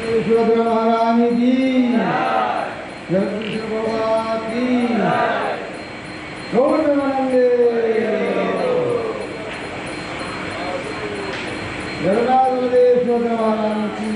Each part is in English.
Srila Maharani ki, Jagannath Prabhupada ki, Gauravanande, Jagannath Srila Maharani ki,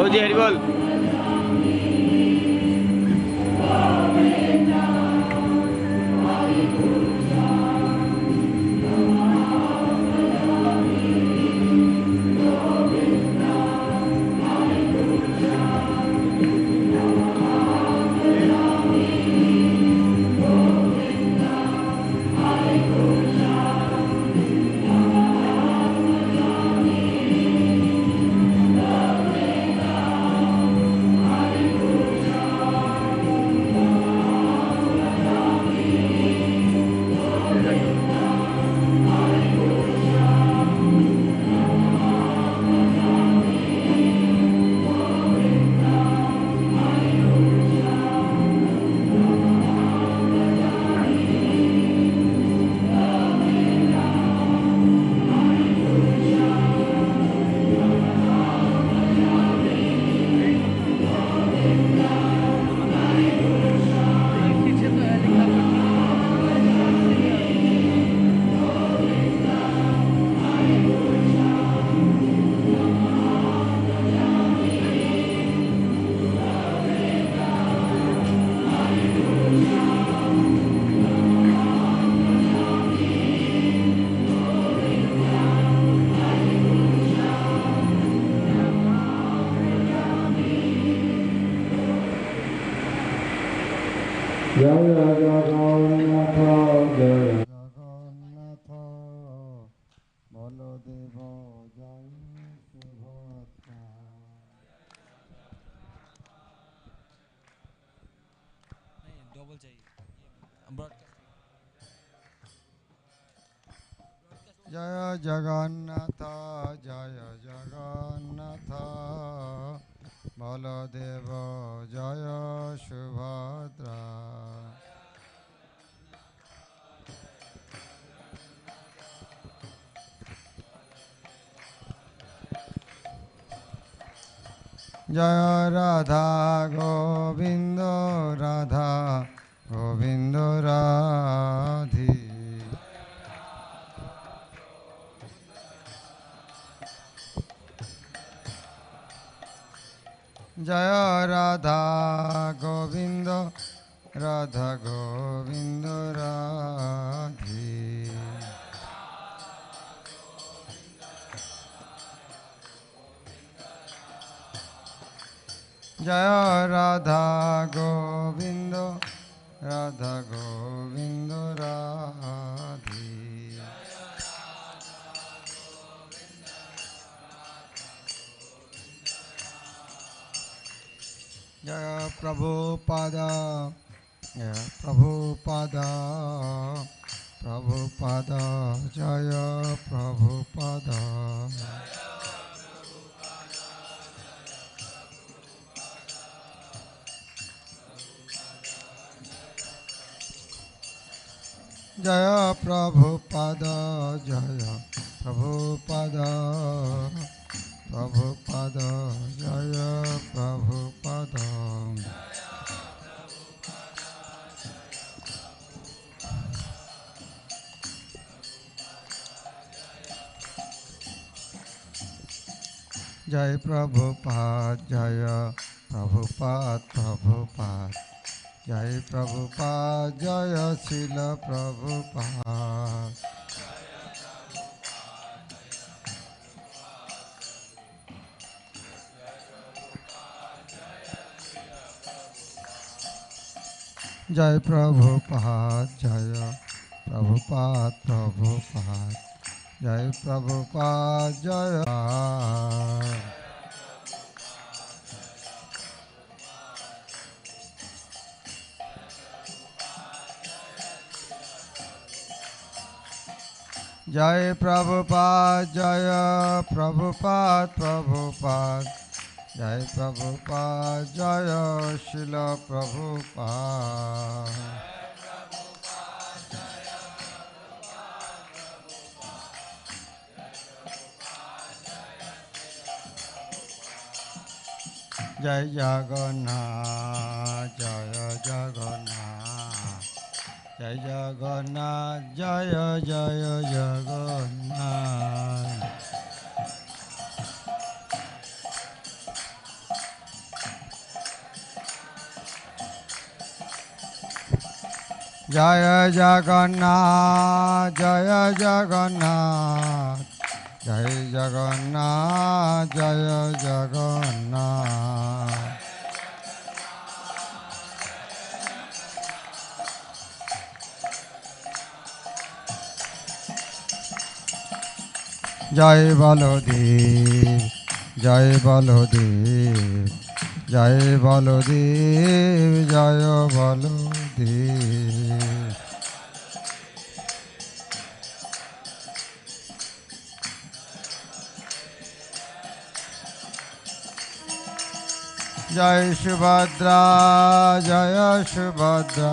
जी हरि बोल। Jai Jagannath, Jai Jagannath, Baladeva, Jai Subhadra. नहीं double चाहिए broadcast Jaya Jagannatha, Jaya Jagannatha, Baladeva, Jaya Subhadra. Jaya Radha Govindo Radha Govindo Radhi. Jaya Radha Govindo Radha Govindo Radhi. Jaya Radha Govindo Radha Govindo Radhi. Jaya Prabhupada, Jaya Prabhupada, Prabhupada, Jaya Prabhupada. Jaya Prabhupada, Jaya Prabhupada, Prabhupada, Jaya Prabhupada. Jai Prabhupada, Jaya Prabhupada, Prabhupada. Jai Prabhupada, Jaya Srila Prabhupada. Jai Prabhupada, Jaya Prabhupada, Prabhupada. Jai Prabhupada, Jaya. Jai Prabhupada, Jaya Prabhupada, Prabhupada. Jai Prabhupada, Jaya Srila Prabhupada. Jai Jagannath, Jaya Jagannath. Jai Jagannath, Jaya Jaya Jagannath. Jaya Jagannath, Jaya Jagannath. Jai Jagannath, Jaya Jagannath. Jai Baladev, Jai Baladev, Jai Baladev, Jaya Baladev. Jai Subhadra, Jaya Subhadra,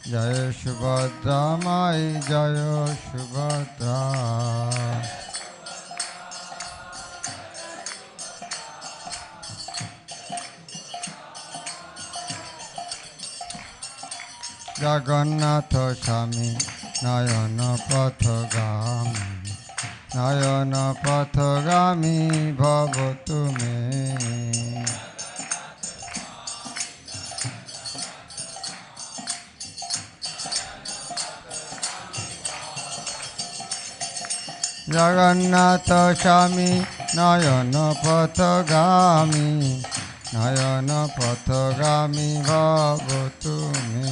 Jaya Subhadra, Mai Jaya Subhadra. Jagannath Swami, Nayana Pathagami, Nayana Pathagami Bhavatu Me. Jagannath Swami, Nayana Pathagami, Nayana Pathagami Bhavatu Me.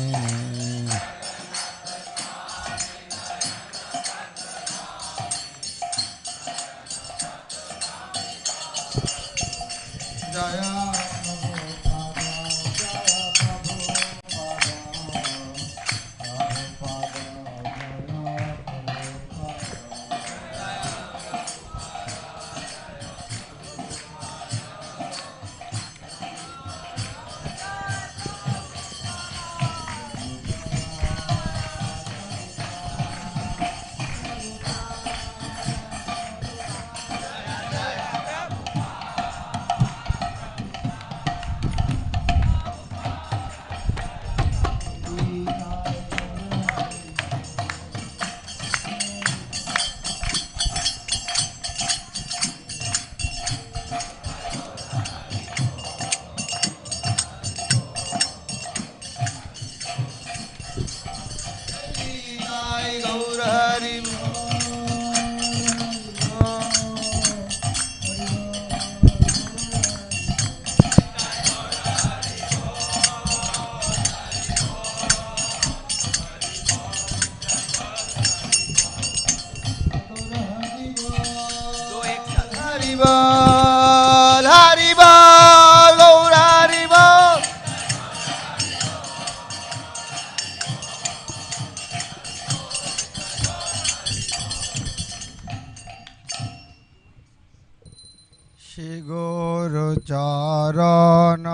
Jaya Prabhupada, Jaya Prabhupada, Prabhupada, Jaya Prabhupada. চরণ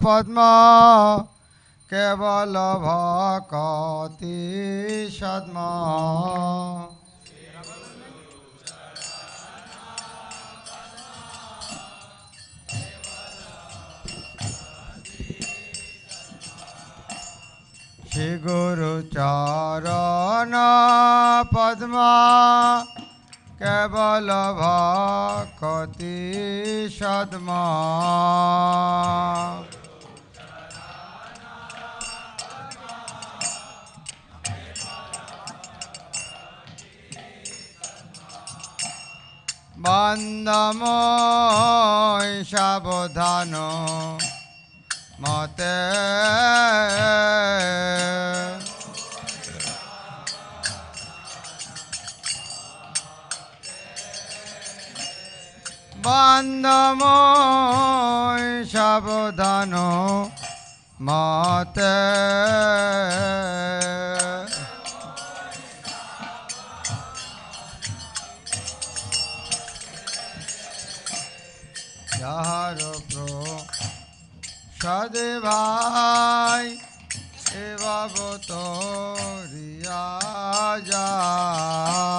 পদ্ম কেবল ভকতি সদ্ম শ্রী গুরু চরণ পদ্ম কেবল ভকতি সদ্ম বন্দময় সাবধান মতে বন্দময় সাবধান মতে যাহার প্রসাদে ভাই এবাবত রিয়া যায়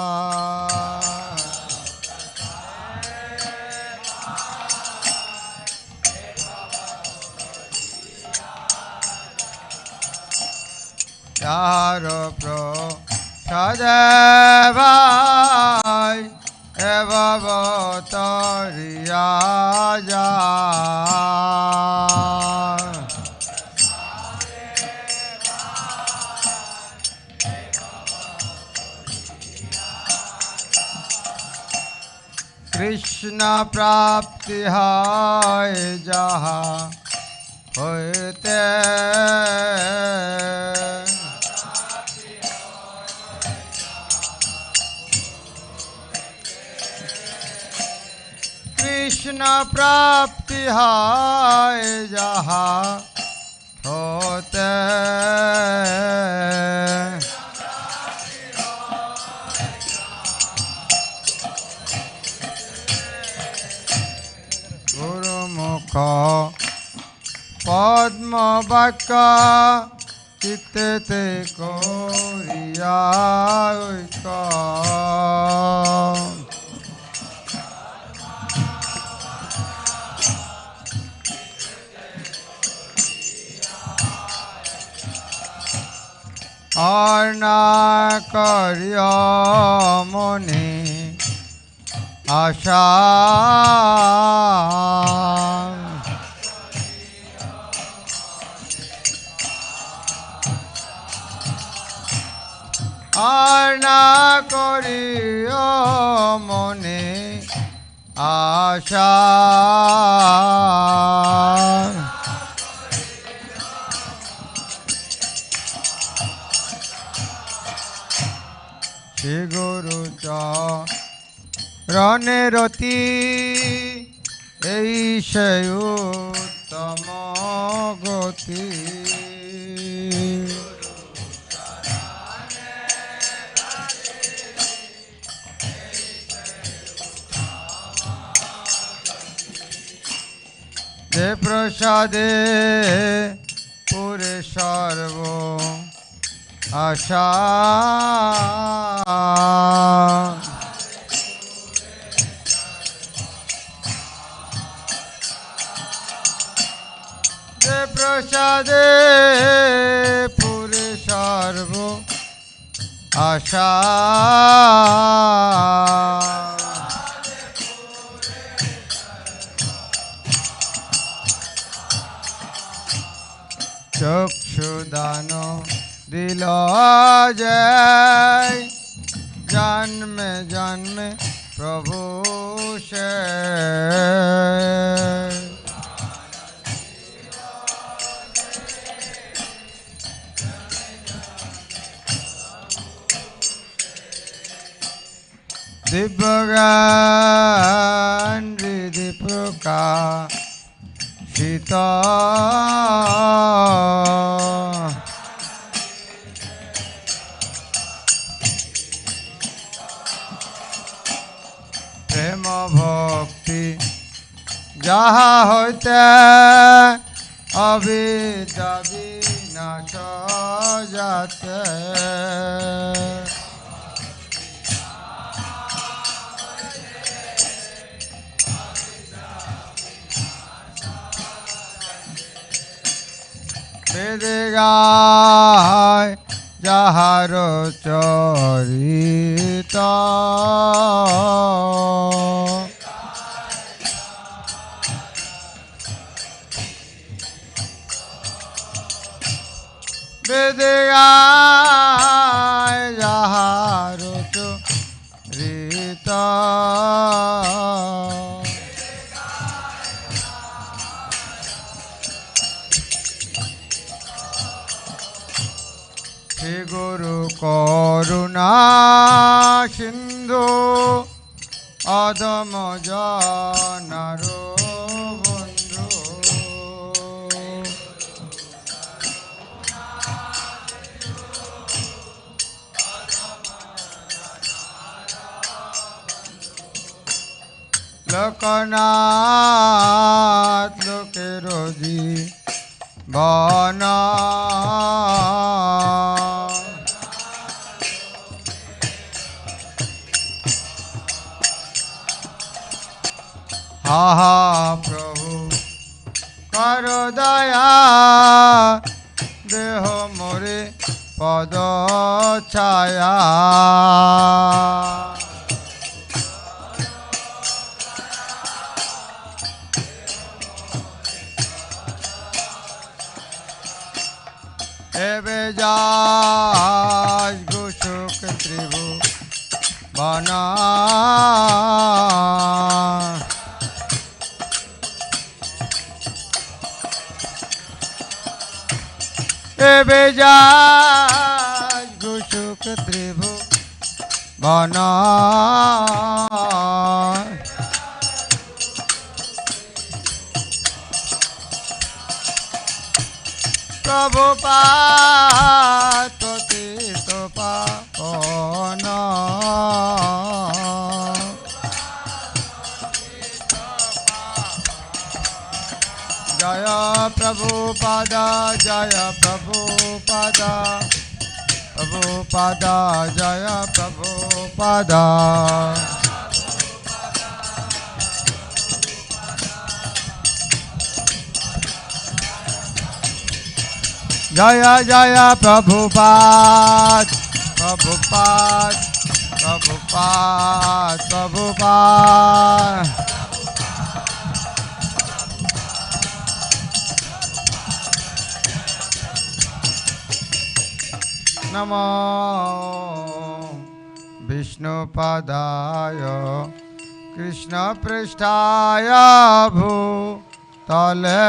যাহার প্রসাদে ভাই এবাবত রিয়া যায় কৃষ্ণ প্রাপ্তি হয় যাহা হইতে কৃষ্ণ প্রাপ্তি হয় যাহা হতে গুরুমুখ পদ্ম বাক্য চিত্তে করিয়া ঐক্য আর না করিয় মনে আশা আর না করিও মনে আশা শ্রী গুরু চরণে রতি এই সে উত্তম গতি যে প্রসাদে পুরে সর্ব আশা যে প্রসাদে পুরে সর্ব আশা চক্ষুদান দিল জয় জন্মে জন্মে প্রভু সে দিব্যজ্ঞান হৃদি প্রকাশিত প্রেম ভক্তি যাহা হইতে जाते अविद्या विनाश जाते वेद गाय যাহার চরিত বেদ গায় যাহার চরিত শ্রী গুরু করুণা সিন্ধু অধম জনার বন্ধু লোকনাথ লোকের জীবন আহা প্রভু কর দয়া দেহ মোরে পদ ছায়া এবে যাস ঘোষক ত্রিভুবন এবে যাস ঘোষক ত্রিভুবন প্রভুপাদ পতিত পাবন জয় প্রভুপাদা জয় প্রভুপাদা প্রভুপাদা জয় প্রভুপাদা জয় জয় প্রভুপাদ প্রভুপাদ প্রভুপাদ প্রভুপাদ নমো বিষ্ণুপদায় কৃষ্ণপৃষ্ঠায় ভূতলে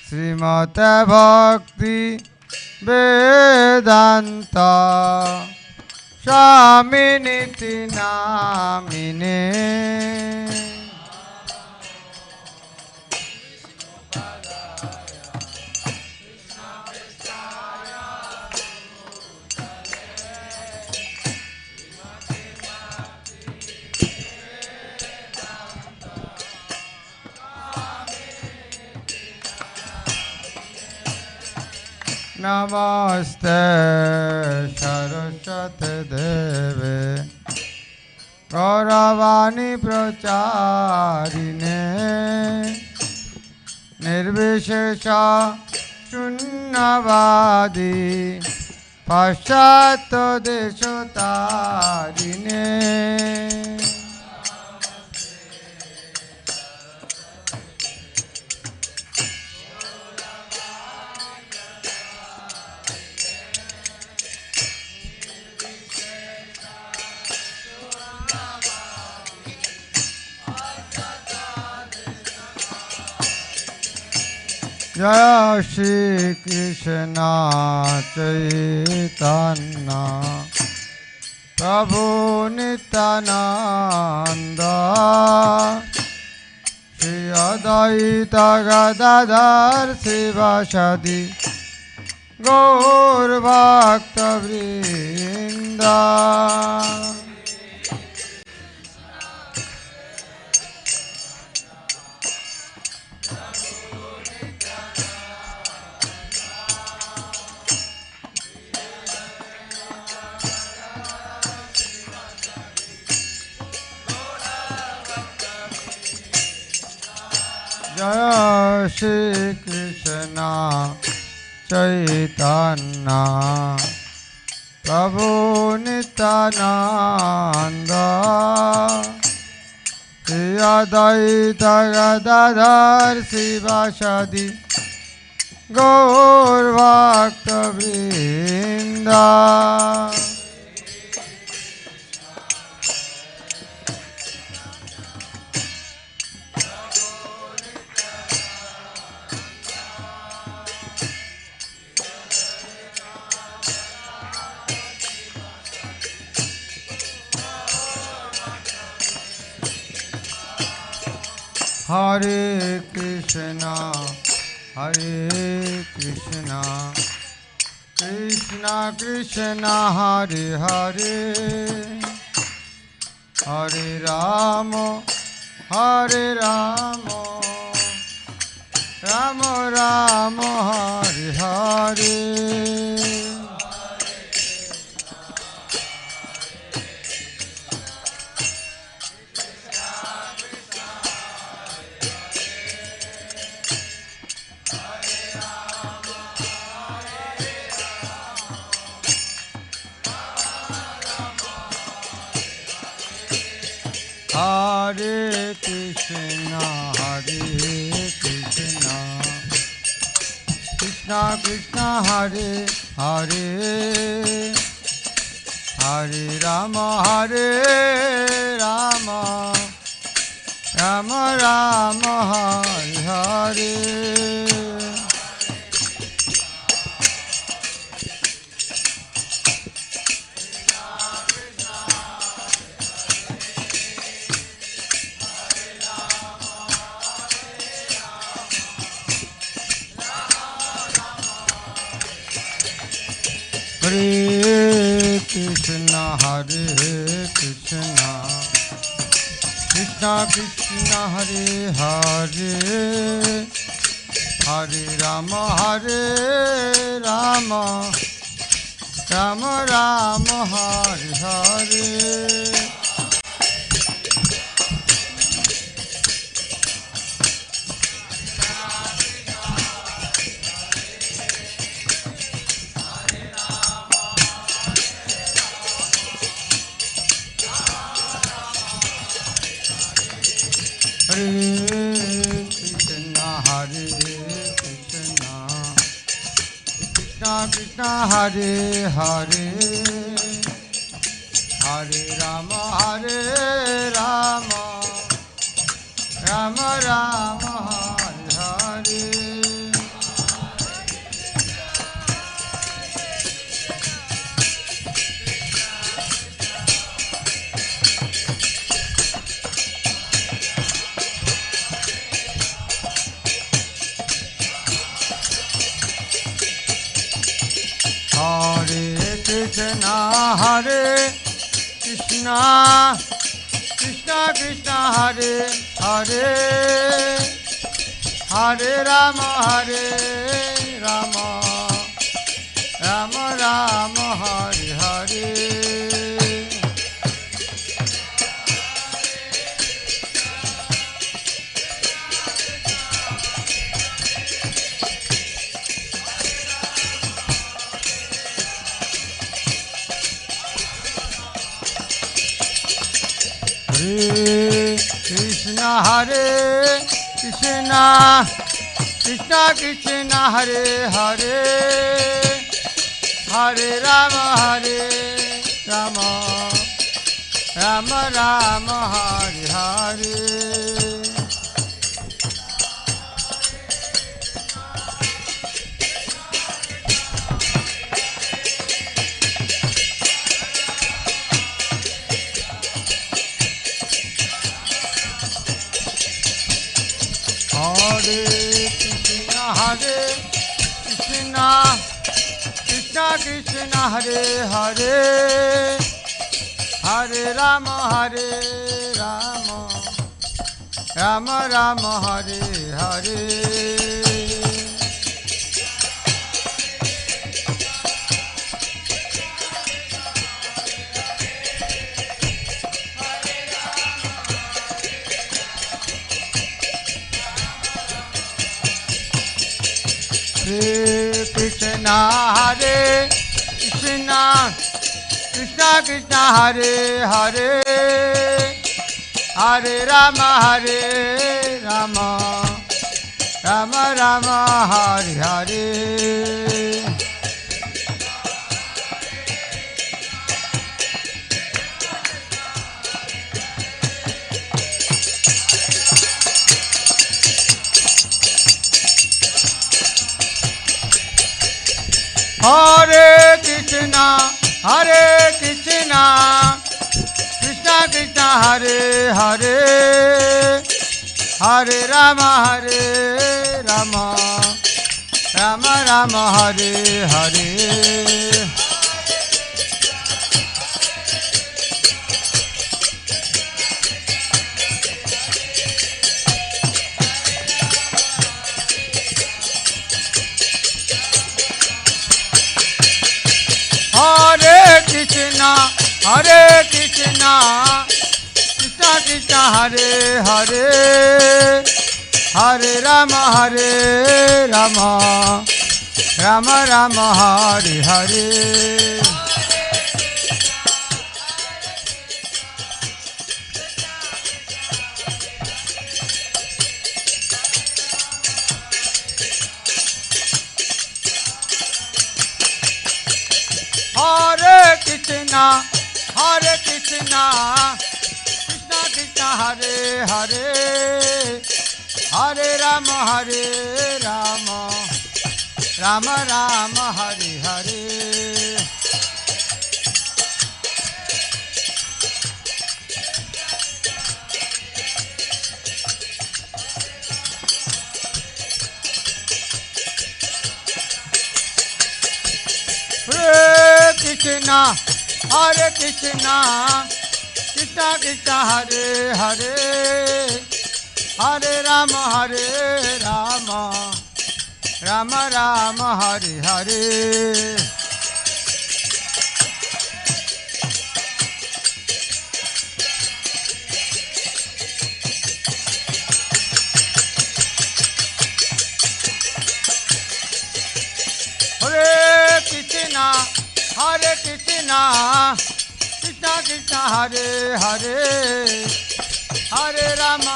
শ্রীমতে ভক্তি বেদান্ত স্বামিনীতি নামিনে नमस्ते सरस्वती देवे गौरवाणी प्रचारिणे निर्विशेष शून्यवादी पाश्चात्य देशतारिणे जय श्री कृष्ण चैतन्य प्रभु नित्यानंद श्री अद्वैत गदाधर शिवासादि गौर भक्त वृंद Jaya Shri Krishna Chaitanya Prabhu Nityananda Shri Advaita Gadadhar Sivasadi Gaur Bhakta Vrinda Hare Krishna, Hare Krishna, Krishna Krishna, Hare Hare, Hare Rama, Hare Rama, Rama Rama, Hare Hare. Hare Krishna, Hare Krishna, Krishna Krishna, Hare Hare, Hare Rama, Hare Rama, Rama Rama, Hare Hare. Hare Krishna, Hare Krishna, Krishna Krishna, Hare Hare, Hare Rama, Hare Rama, Rama Rama, Hare Hare. Hare Krishna, Hare Krishna, Krishna Krishna, Hare Hare, Hare Rama, Hare Rama, Rama Rama, Hare Hare. Hare Krishna, Hare Krishna, Krishna Krishna, Hare Hare, Hare Rama, Hare Rama, Rama Rama, Hare Hare. Hare Krishna, Hare Krishna, Krishna Krishna, Hare Hare, Hare Rama, Hare Rama, Rama Rama, Hare Hare. Hare Krishna, Hare Krishna, Krishna Krishna, Hare Hare, Hare Rama, Hare Rama, Rama Rama, Hare Hare. Krishna Krishna Krishna Hare Hare Hare Rama Rama Rama Hare Hare Hare Krishna Krishna Krishna Hare Hare Hare Rama Rama Rama Hare Hare Hare Krishna Krishna Krishna Hare Hare Hare Rama Rama Rama Hare Hare Hare Krishna Krishna Krishna Hare Hare Hare Rama Rama Rama Hare Hare Hare Krishna Krishna Krishna Hare Hare Hare Rama Rama Rama Hare Hare Hare Krishna Krishna Krishna Hare Hare Hare Rama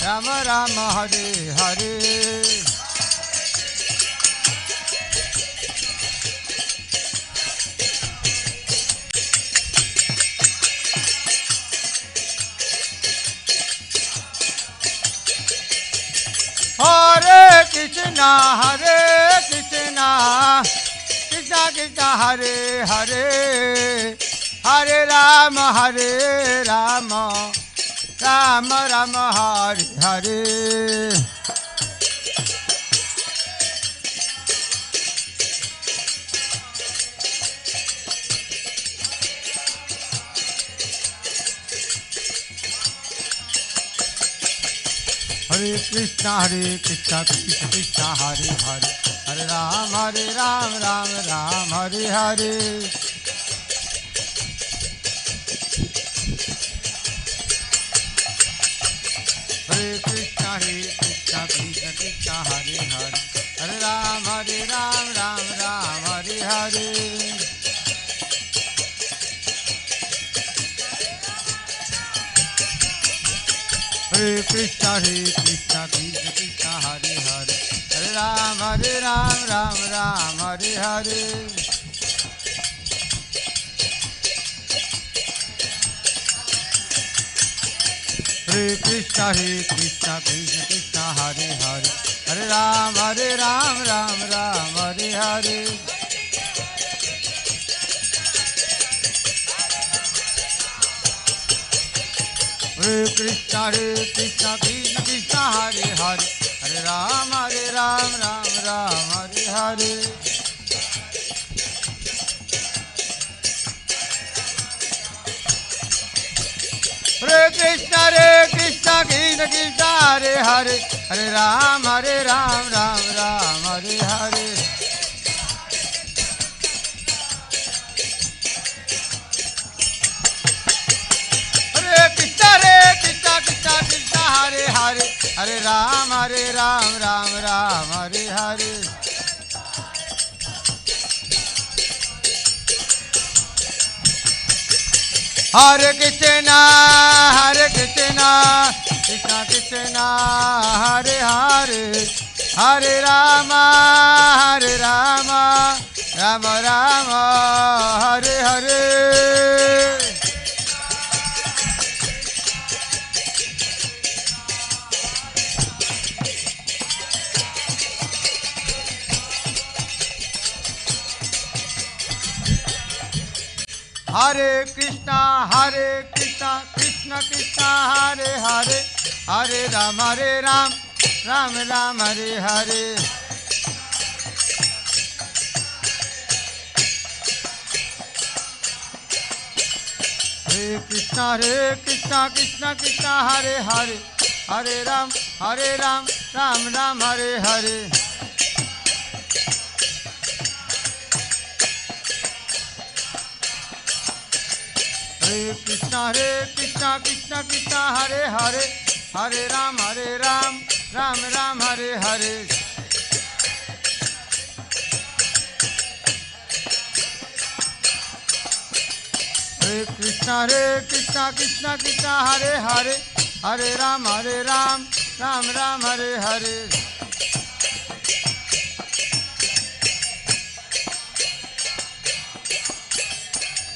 Rama Rama Hare Hare Hare Krishna Krishna Krishna Hare Hare Hare Rama Rama Rama Hare Hare Hare Krishna Krishna Krishna Hare Hare Hare Ram Ram Ram Hare Hare Hare Krishna Krishna Krishna Hare Hare Hare Ram Ram Ram Hare Hare Hare Krishna Krishna Krishna Hare Hare Hare Ram Ram Ram Hare Hare Hare Krishna Krishna Krishna Hare Hare Hare Ram Ram Ram Hare Hare Hare Krishna Krishna Krishna Hare Hare Hare Ram Ram Ram Hare Hare Hare Krishna Krishna Krishna Hare Hare Hare Ram Ram Ram Hare Hare Hare Hare Ram, Ram Ram, Hare Hare. Hare Krishna, Krishna Krishna, Hare Hare, Hare Rama, Rama Rama, Hare Hare. Hare Krishna, Krishna Krishna, Hare Hare, Hare Ram, Ram Ram, Hare Hare. Hare Krishna, Krishna Krishna, Hare Hare, Hare Ram, Ram Ram, Hare Hare. Hare Krishna, Krishna Krishna, Hare Hare, Hare Ram, Ram Ram, Hare Hare. Hare Krishna, Krishna Hare Hare, Hare Ram, Ram Ram, Hare Hare.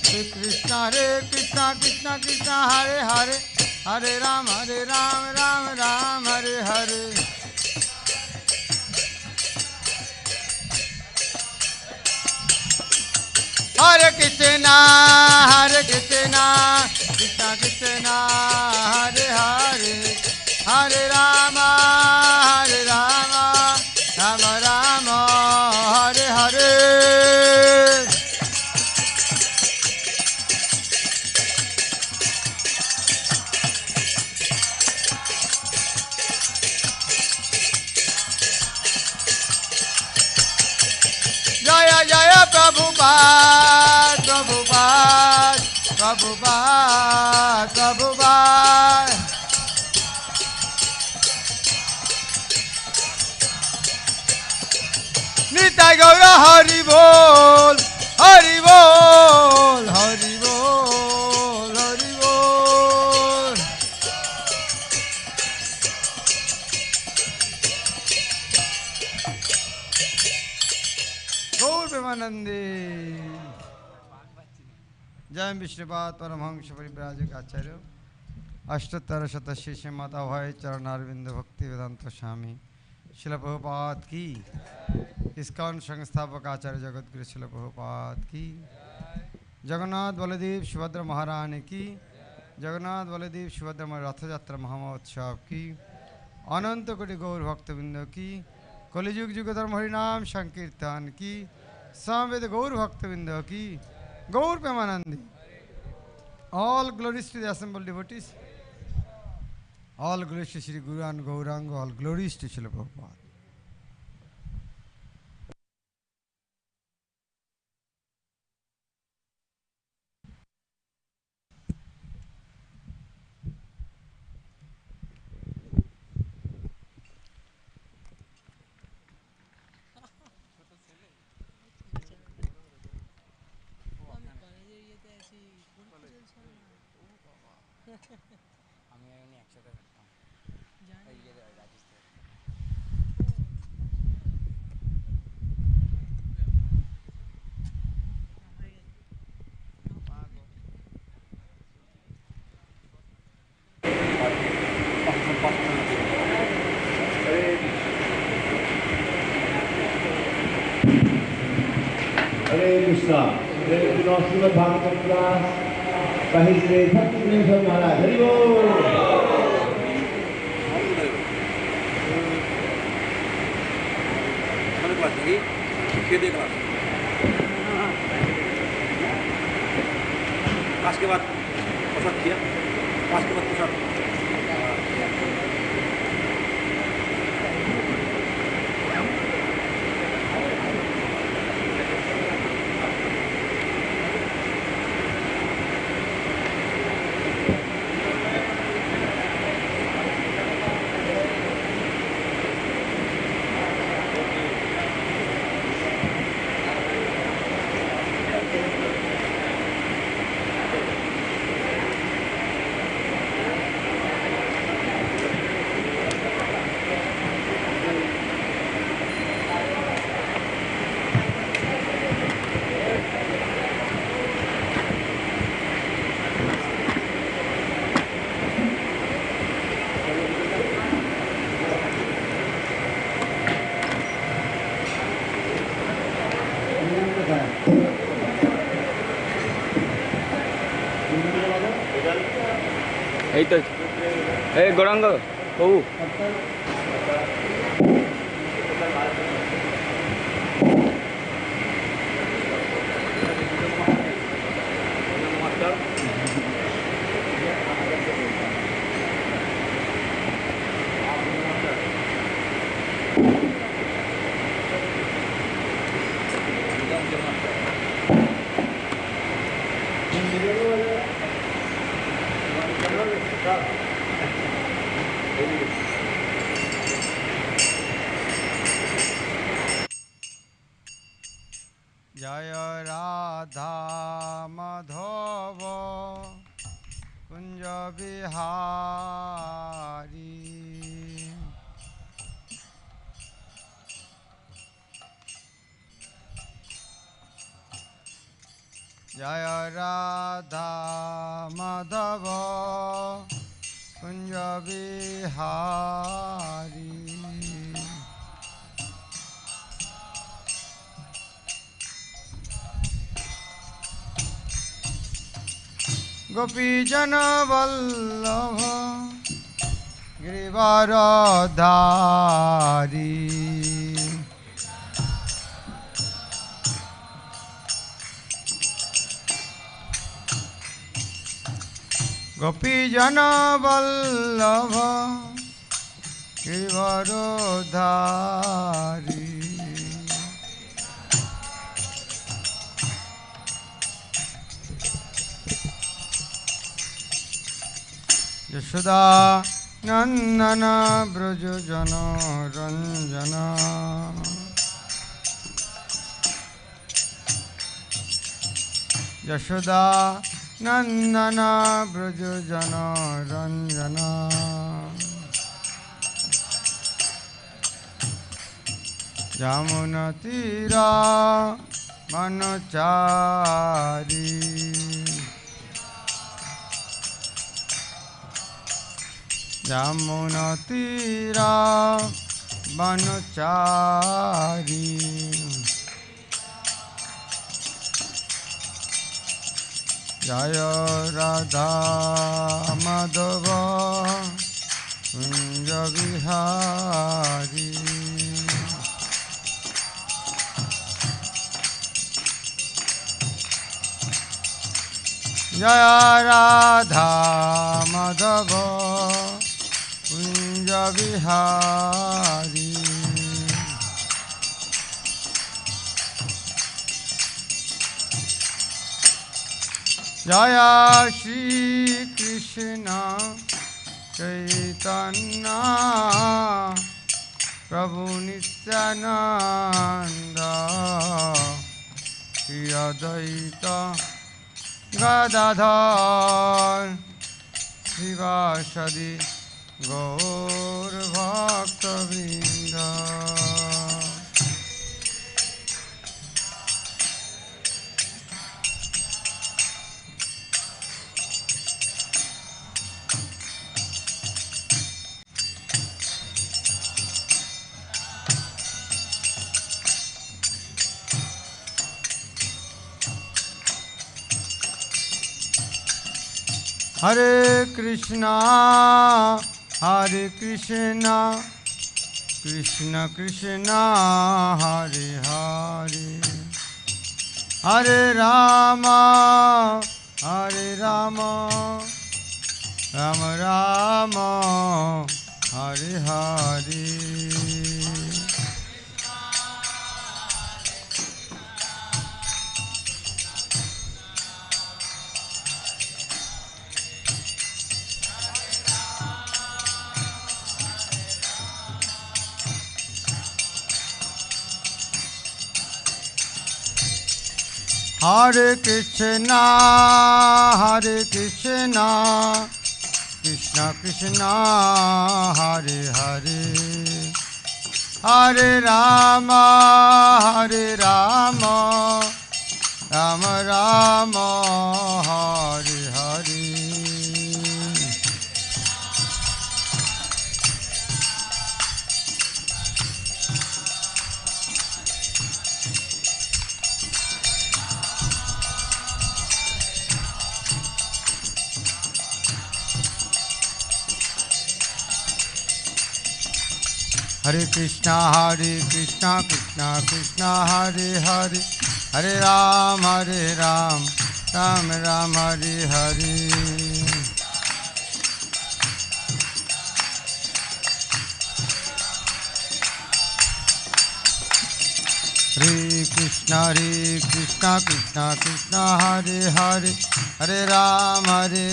Hare Krishna, Krishna Hare Hare, Hare Ram, Ram Ram, Hare Hare. Hare Krishna, Krishna Krishna, Hare Hare, Hare Rama, Rama Rama, Hare Hare. Jaya Jaya Prabhupada, Prabhupada, Prabhupada, Prabhupada. Nitai Gaura Hari Bol, Hari Bol, Hari Bol, Hari Bol. Gaur Premanande. जय विष्णुपाद परमहंस परिव्राजक आचार्य अष्टोत्तर शतशीर्ष माता भाई चरणारविंद भक्ति वेदांत स्वामी श्रील प्रभुपाद की ISKCON संस्थापक आचार्य जगत गुरु श्रील प्रभुपाद की जगन्नाथ बलदेव सुभद्रा महारानी की जगन्नाथ बलदेव सुभद्रा रथयात्रा महामहोत्सव की अनंत कोटि गौर भक्तवृंद की कलिजुग जुगधर्म हरिनाम संकीर्तन की समवेद गौर भक्तवृंद की Gaur Premanandi. All glories to the assembled devotees. All glories to Sri Guru and Gauranga. All glories to Srila Prabhupada. Hare Krishna. Srimad Bhagavatam class by His Grace Bhakti Vinod Maharaj. Hari Bol. पास के बाद प्रसाद किया, पास के बाद प्रसाद এই তো এই গৌরাঙ্গ ও जय राधा माधव कुंज बिहारी जय राधा माधव कुंज बिहारी गोपीजन वल्लभ गिरिवरधारी गोपीजन वल्लभ गिरिवरधारी यशोदा नंदन ब्रज जन रंजन यशोदा नंदन ब्रज जन रंजन यमुना तीरा वनचारी यमुना तीरा वनचारी जय राधा माधव कुंज बिहारी जय राधा माधव कुंज बिहारी जय श्री कृष्ण चैतन्य प्रभु नित्यानंद श्री अद्वैत गदाधर श्रीवासदि गौर भक्तवृंद हरे Krishna Krishna Krishna Hare Hare Hare Ram Ram Ram Hare Hare Hare Krishna, Krishna Krishna, Hare Hare, Hare Rama, Rama Rama, Hare Hare. Hare Krishna Krishna Krishna Hare Hare, Hare Ram Ram Ram Hare Hare. Hare Krishna Krishna Krishna Hare Hare, Hare Ram Ram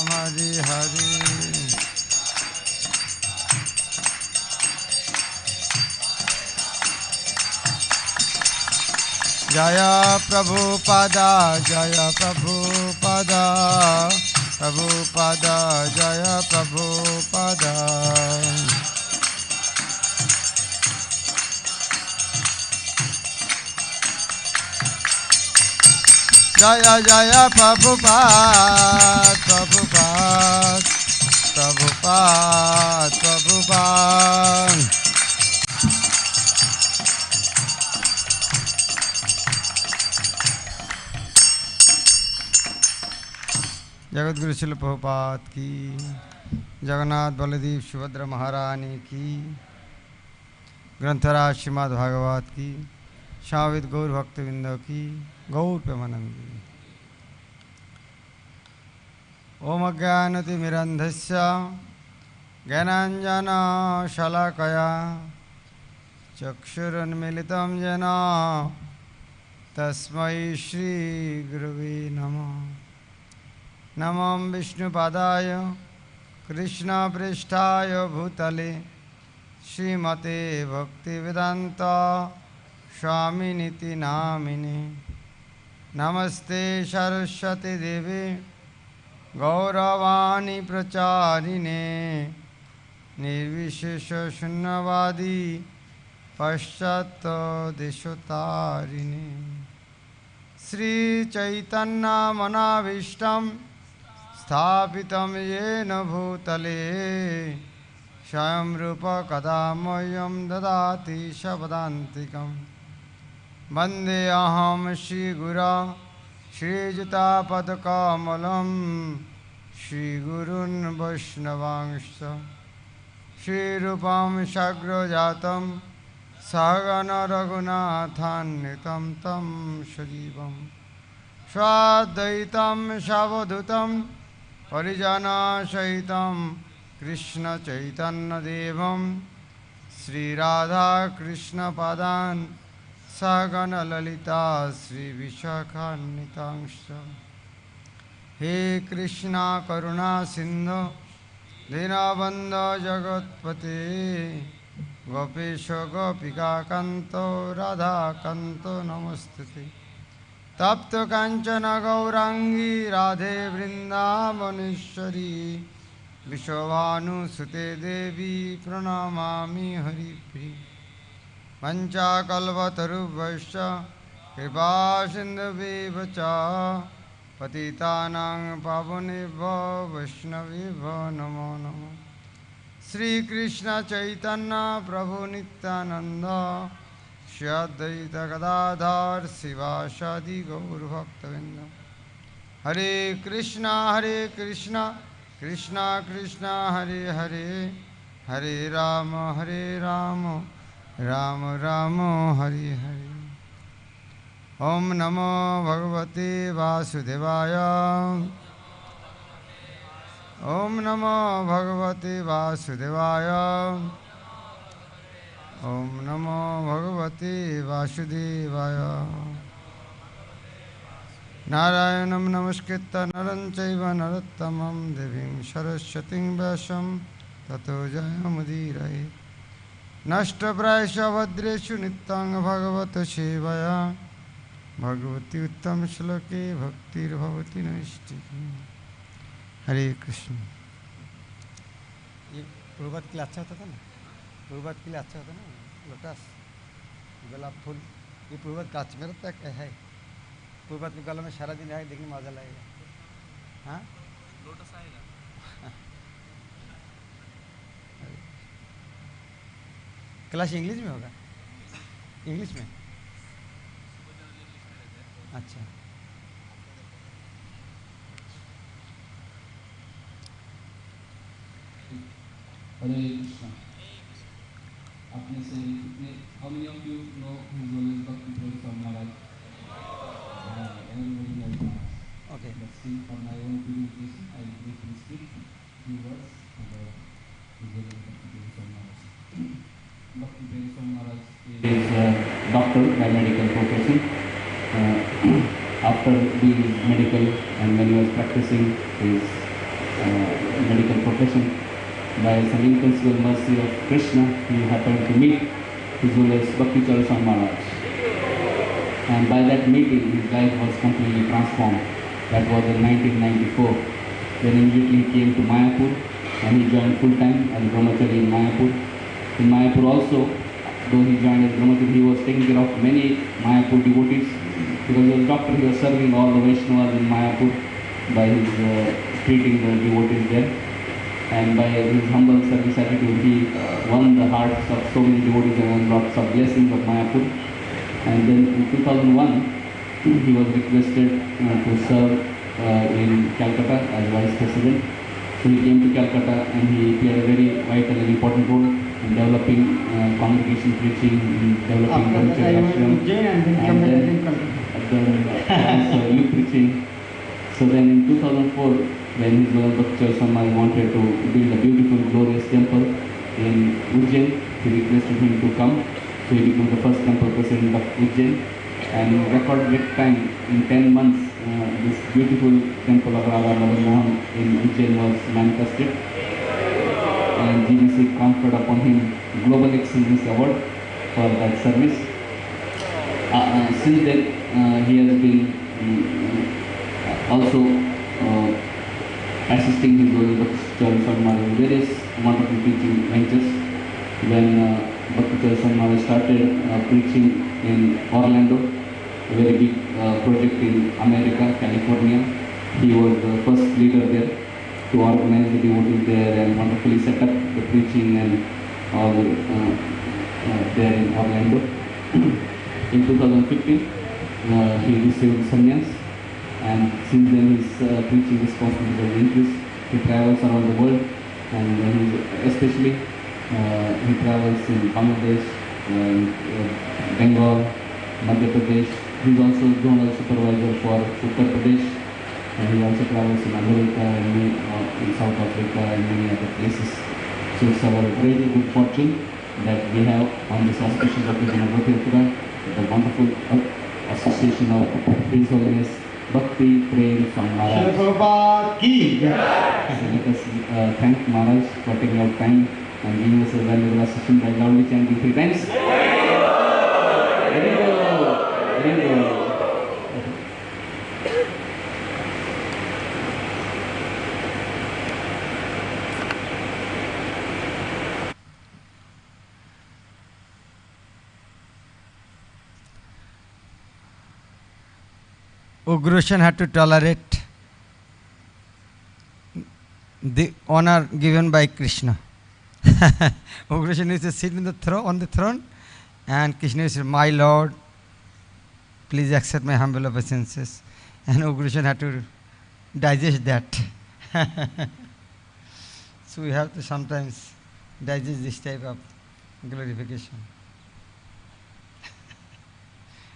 Hare Hare. Jaya Prabhupada, Jaya Prabhupada, Prabhupada, Jaya Prabhupada. Jaya Jaya Prabhupada, Prabhupada, Prabhupada, Prabhupada. Jagat Guru Srila Prabhupada की, जगन्नाथ बलदेव सुभद्रा महारानी की, ग्रंथराज श्रीमद् भागवत की, शाविद गौर भक्तवृंद की, गौर प्रेमानंदी। ओम अज्ञानतिमिरन्धस्य ज्ञानाञ्जनशलाकया चक्षुरुन्मीलितं येन तस्मै श्रीगुरवे नमः। नमो विष्णुपादाय कृष्णपृष्ठाय भूतले श्रीमते भक्तिवेदान्त स्वामिनिति नामिने। नमस्ते सरस्वती देवी गौरवाणी प्रचारिणे, निर्विशेष शून्यवादी पाश्चात्य देशतारिणे। श्री चैतन्य मनाभीष्टं स्थापितं येन भूतले स्वयं रूप कदा मह्यं ददाति शपदान्तिकं। वन्देऽहं श्रीगुरो श्रीयुतापदकमलं, श्रीगुरून् वैष्णवांश्च। श्रीरूपं साग्रजातं सहगण रघुनाथान्वितं तं सजीवं स्वाद्वैतं सावधूतं परिजनसहितं कृष्णचैतन्यदेवं श्रीराधाकृष्णपादान् सहगण ललिता श्रीविशाखान्वितांश्च। हे कृष्णा करुणा सिन्धु दीनबन्धो जगत्पते, गोपेश गोपिकान्तो राधाकान्तो नमस्तुते। तप्त कांचन गौरांगी राधे वृंदावनेश्वरी, विश्वभानुसुते देवी प्रणमामि हरिप्रिये। वंचाकल्पतरुभ्यश्च कृपा सिन्धुभ्येव च पतितानां पावनेभ्यो वैष्णवेभ्यो नमो नमः। श्री कृष्ण चैतन्य प्रभु नित्यानंद श्री अद्वैत गदाधर शिवासादि गौर भक्तवृंद। हरे कृष्णा कृष्णा कृष्णा हरे हरे, हरे राम राम राम हरे हरे। ओम नमो भगवते वासुदेवाय, ओम नमो भगवते वासुदेवाय, ओम नमो भगवते वासुदेवाय। नारायणं नमस्कृत्य नरं चैव नरोत्तमं, देवीं सरस्वतीं व्यासं ततो जयमुदीरये। नष्टप्रायेषु भद्रेषु नित्यं भगवत सेवया, भगवती उत्तम श्लोके भक्तिर्भवति नैष्ठिकी। हरे कृष्ण। ये प्रभात के लिए अच्छा होता था ना, प्रभात के लिए अच्छा होता ना, लोटस गुलाब फूल, ये प्रभात का अच्छा मेरा तक है। प्रभात के गला में सारा दिन आए, देखने में मजा लगेगा। हाँ लोटस आएगा। क्लास इंग्लिश में होगा, इंग्लिश में। अच्छा हरे कृष्णा। आपने से कितने how many of you know His Holiness Bhakti Prabhu Swami Maharaj? Everybody knows Maharaj. Okay. But still, for my own purification, I will briefly speak few words about His Holiness Bhakti Prabhu Swami Maharaj. Bhakti Prabhu Swami Maharaj is a doctor by medical profession. After being medical and when he was practicing his medical profession, by some inconceivable mercy of Krishna, he happened to meet His Holiness Bhakti Swami Maharaj. And by that meeting, his life was completely transformed. That was in 1994. Then immediately he came to Mayapur and he joined full-time as brahmachari in Mayapur. In Mayapur also, though he joined as brahmachari, he was taking care of many Mayapur devotees. Because he was a doctor, he was serving all the Vaishnavas in Mayapur by his treating the devotees there. And by his humble service attitude, he won the hearts of so many devotees and lots of blessings of Mayapur. And then in 2001, he was requested to serve in Calcutta as Vice President. So he came to Calcutta and he played a very vital and important role in developing congregation preaching, in developing brahmachari ashram, and then youth preaching. So then in 2004, when His Holiness Bhakti Swami wanted to build a beautiful, glorious temple in Ujjain, he requested him to come. So he became the first temple president of Ujjain. And in record time, in 10 months, this beautiful temple of Radha Madan Mohan in Ujjain was manifested. And GBC conferred upon him Global Excellence Award for that service. Since then, he has been also assisting His Holiness Bhakti Swami Maharaj in various wonderful teaching ventures. When Bhakti Swami Maharaj started preaching in Orlando, a very big project in America, California, he was the first leader there to organize the devotees there and wonderfully set up the preaching and all there in Orlando. In 2015, he received sannyas, and since then his preaching responsibility has increased. He travels around the world, and especially he travels in Bangladesh, Bengal, Madhya Pradesh. He is also zonal supervisor for Uttar Pradesh, and he also travels in America and in South Africa and many other places. So it's our very good fortune that we have on this auspicious occasion of Rathayatra, the wonderful association of His Holiness Bhakti Prem Swami Maharaj. Srila Prabhupada ki jai. So let us thank Maharaj for taking out time and giving us a valuable assistation by loudly chanting 3 times. Very good. Very good. Ugrashan had to tolerate the honor given by Krishna. Ugrashan used to sit on the throne, and Krishna used to say, "My Lord, please accept my humble obeisances." And Ugrashan had to digest that. So we have to sometimes digest this type of glorification.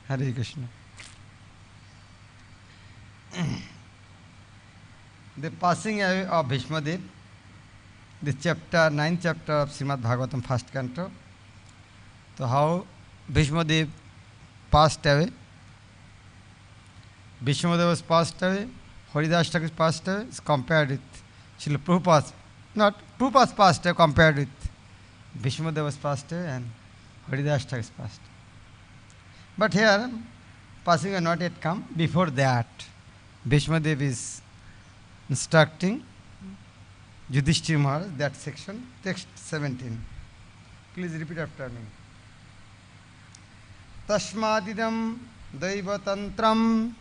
Hare Krishna. The passing away of Bhishmadev, the 9th chapter of Srimad Bhagavatam, first canto. So how Bhishmadev passed away? Bhishmadev was passed away, Haridas Thakur passed away, is compared with Srila Prabhupada. Not Prabhupada passed away, compared with Bhishmadev was passed away and Haridas Thakur passed away. But here, passing has not yet come. Before that, Bhishmadev is instructing Yudhishthira Maharaj, that section, text 17. Please repeat after me. Tasmadidam Daivatantram.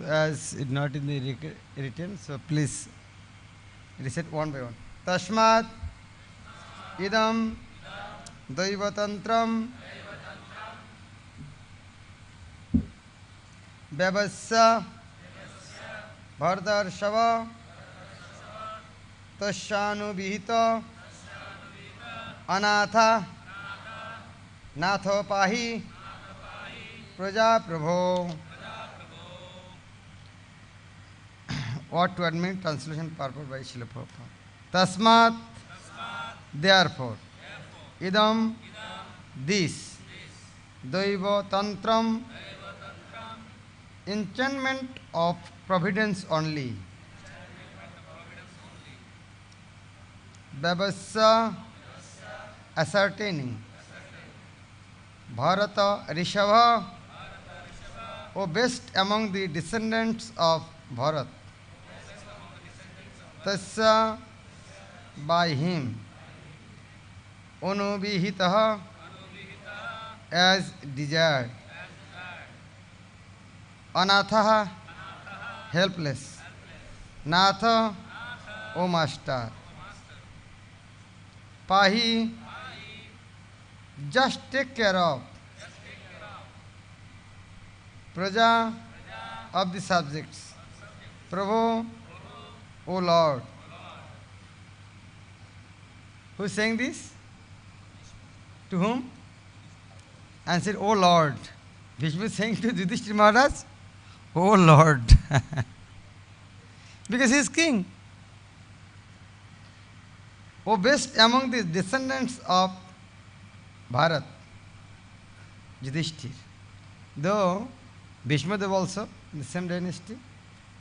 As it not in the written, so please recite one by one. Tasmad idam Daivatantram Vyavasya Bhardarshava Tasyanubhita Anatha Natho Pahi Praja Prabho. What to admit? Translation purport by Srila Prabhupada. Tasmat, therefore, idam, this, daiva tantram, enchantment of providence only. Babasa, ascertaining. Bharata Rishabha, O best among the descendants of Bharat. Tasya, by him. Anubhihitaha, as desired. Anathaha, helpless. Natha, O master. Pahi, just take care of. Praja, of the subjects. Prabhu, O Lord. Who is saying this? To whom? Answered, O Lord. Vishnu is saying to Yudhishthira Maharaj, O Lord. Because he is king. O best among the descendants of Bharat, Yudhishthira. Though Bhishmadev also in the same dynasty,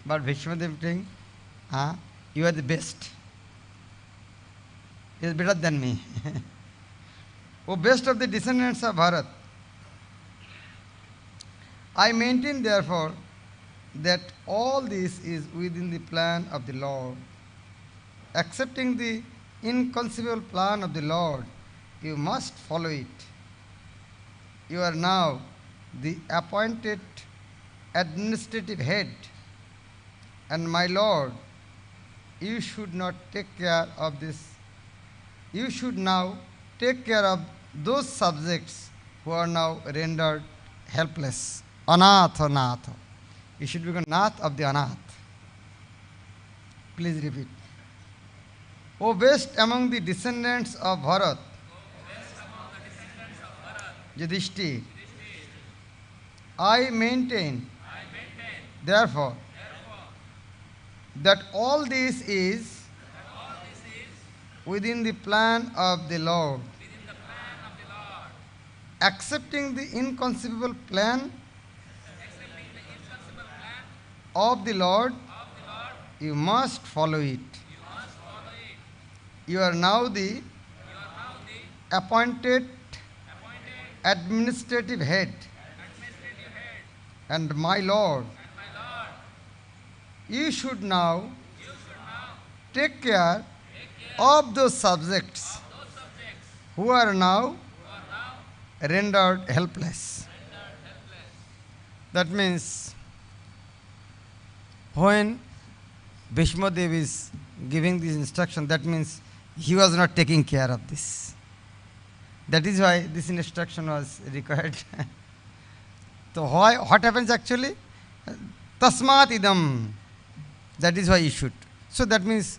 but Bhishmadev saying, you are the best. He is better than me. O best of the descendants of Bharat, I maintain therefore that all this is within the plan of the Lord. Accepting the inconceivable plan of the Lord, you must follow it. You are now the appointed administrative head, and my Lord, you should not take care of this. You should now take care of those subjects who are now rendered helpless. Anatha, Natha. You should become Nath of the Anath. Please repeat. O best among the descendants of Bharat, Yudhishthira, I maintain, therefore, that all this is within the plan of the Lord. Accepting the inconceivable plan of the Lord, you must follow it. You are now the appointed administrative head, and my Lord, you should now take care of those subjects who are now rendered helpless. That means when Bhishma Dev is giving this instruction, that means he was not taking care of this. That is why this instruction was required. So what happens actually? Tasmat idam. That is why you should. So that means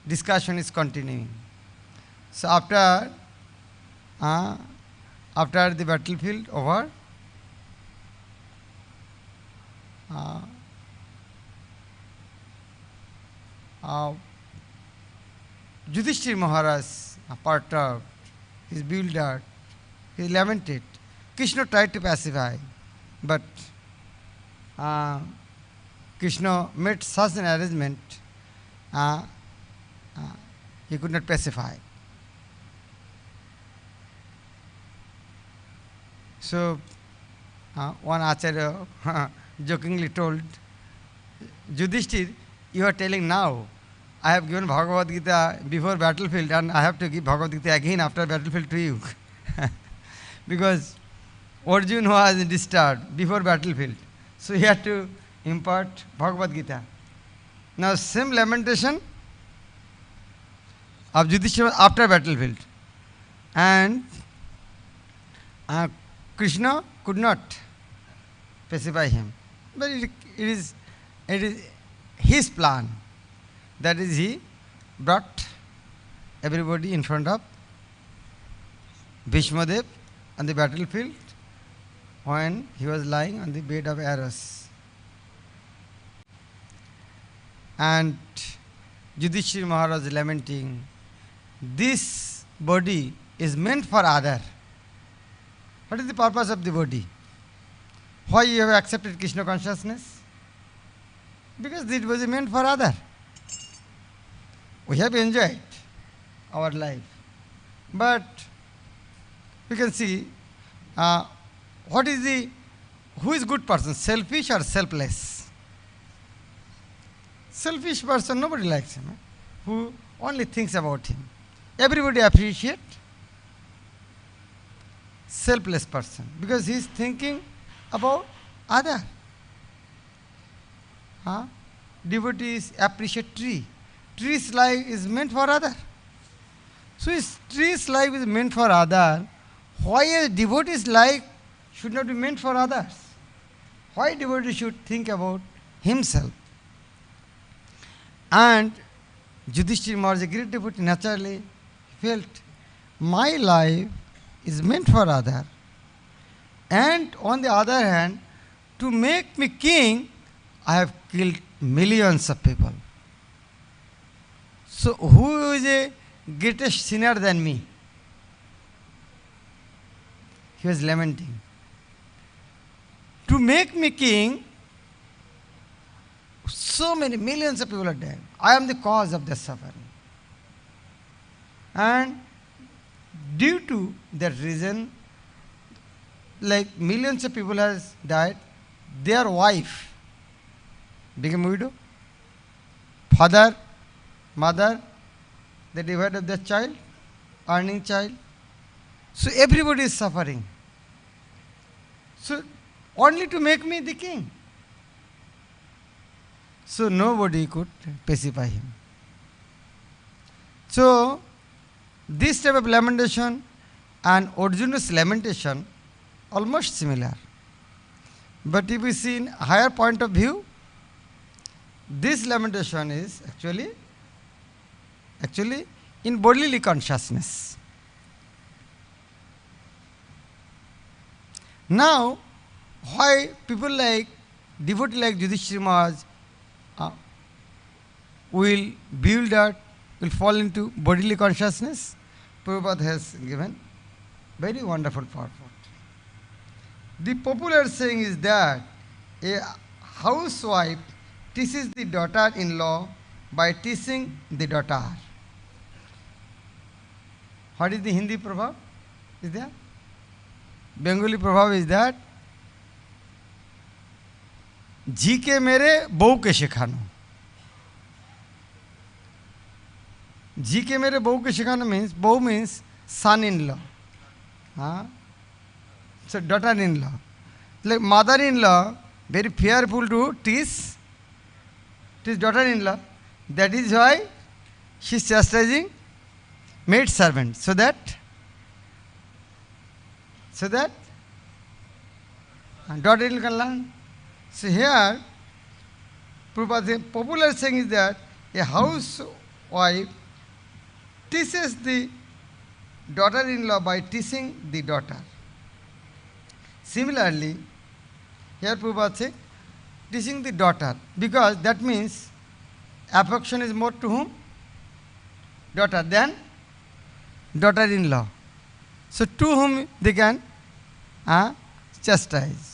discussion is continuing. So after the battlefield over, Yudhishthira Maharaj perturbed, he is bewildered, he lamented. Krishna tried to pacify, but Krishna made such an arrangement, he could not pacify. So one Acharya jokingly told, Yudhishthira, you are telling now, I have given Bhagavad Gita before battlefield and I have to give Bhagavad Gita again after battlefield to you. Because Arjuna was disturbed before battlefield. So he had to impart Bhagavad Gita. Now same lamentation of Yudhishthira after battlefield. And Krishna could not pacify him. But it is his plan. That is, he brought everybody in front of Bhishmadev on the battlefield when he was lying on the bed of arrows. And Yudhishthira Maharaj lamenting, this body is meant for other. What is the purpose of the body? Why you have accepted Krishna consciousness? Because it was meant for other. We have enjoyed our life. But we can see who is good person, selfish or selfless? Selfish person, nobody likes him. Who only thinks about him. Everybody appreciate selfless person because he is thinking about other. Devotees appreciate tree. Tree's life is meant for other. So if tree's life is meant for other, why a devotee's life should not be meant for others? Why devotee should think about himself? And Yudhishthira Maharaj, a great devotee, naturally felt, my life is meant for other. And on the other hand, to make me king, I have killed millions of people. So who is a greatest sinner than me? He was lamenting. To make me king, so many millions of people are dead. I am the cause of their suffering. And due to that reason, like millions of people has died, their wife became widow, father, mother, they divided their child, earning child. So everybody is suffering. So only to make me the king. So nobody could pacify him. So this type of lamentation and Arjuna's lamentation almost similar. But if we see in higher point of view, this lamentation is actually in bodily consciousness. Now, why people like devotee like Yudhishthira Maharaj will build that, will fall into bodily consciousness? Prabhupada has given very wonderful purport. The popular saying is that a housewife teaches the daughter-in-law by teaching the daughter. What is the Hindi prabhav? Is there? Bengali prabhav is that जी के मेरे बहू के सिखानो. जी के मेरे बहू के सिखानो means बहू means son-in-law. So daughter-in-law. Like mother-in-law, very fearful to teach daughter-in-law. That is why she is chastising maid servant. So that daughter-in-law can learn. So here, Prabhupada, popular saying is that a housewife teaches the daughter-in-law by teaching the daughter. Similarly, here Prabhupada said, teaching the daughter, because that means affection is more to whom? Daughter than daughter-in-law. So to whom they can chastise.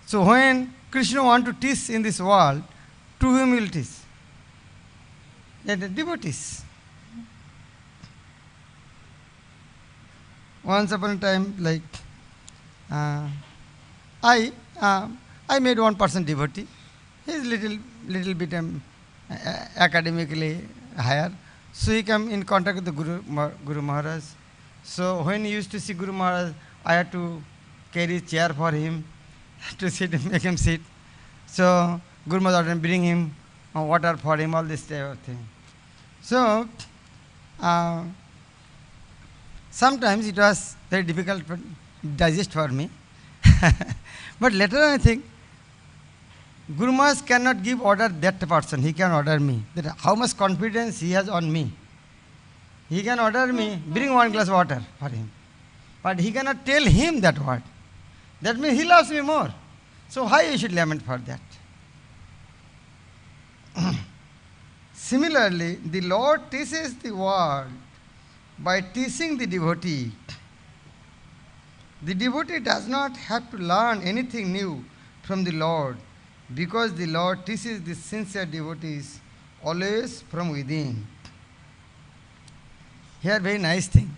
So when Krishna wants to teach in this world, to whom will teach? The devotees. Once upon a time, like I made one person devotee. He is little bit academically higher. So he came in contact with the Guru Maharaj. So when he used to see Guru Maharaj, I had to carry chair for him to sit, make him sit. So Guru Maharaj would bring him water for him, all this type of thing. So sometimes it was very difficult to digest for me. But later on I think, Guru Maharaj cannot give order that person, he can order me. That how much confidence he has on me. He can order me, bring 1 glass water for him. But he cannot tell him that word. That means he loves me more. So why you should lament for that? Similarly, the Lord teaches the world by teaching the devotee. The devotee does not have to learn anything new from the Lord, because the Lord teaches the sincere devotees always from within. Here, very nice thing.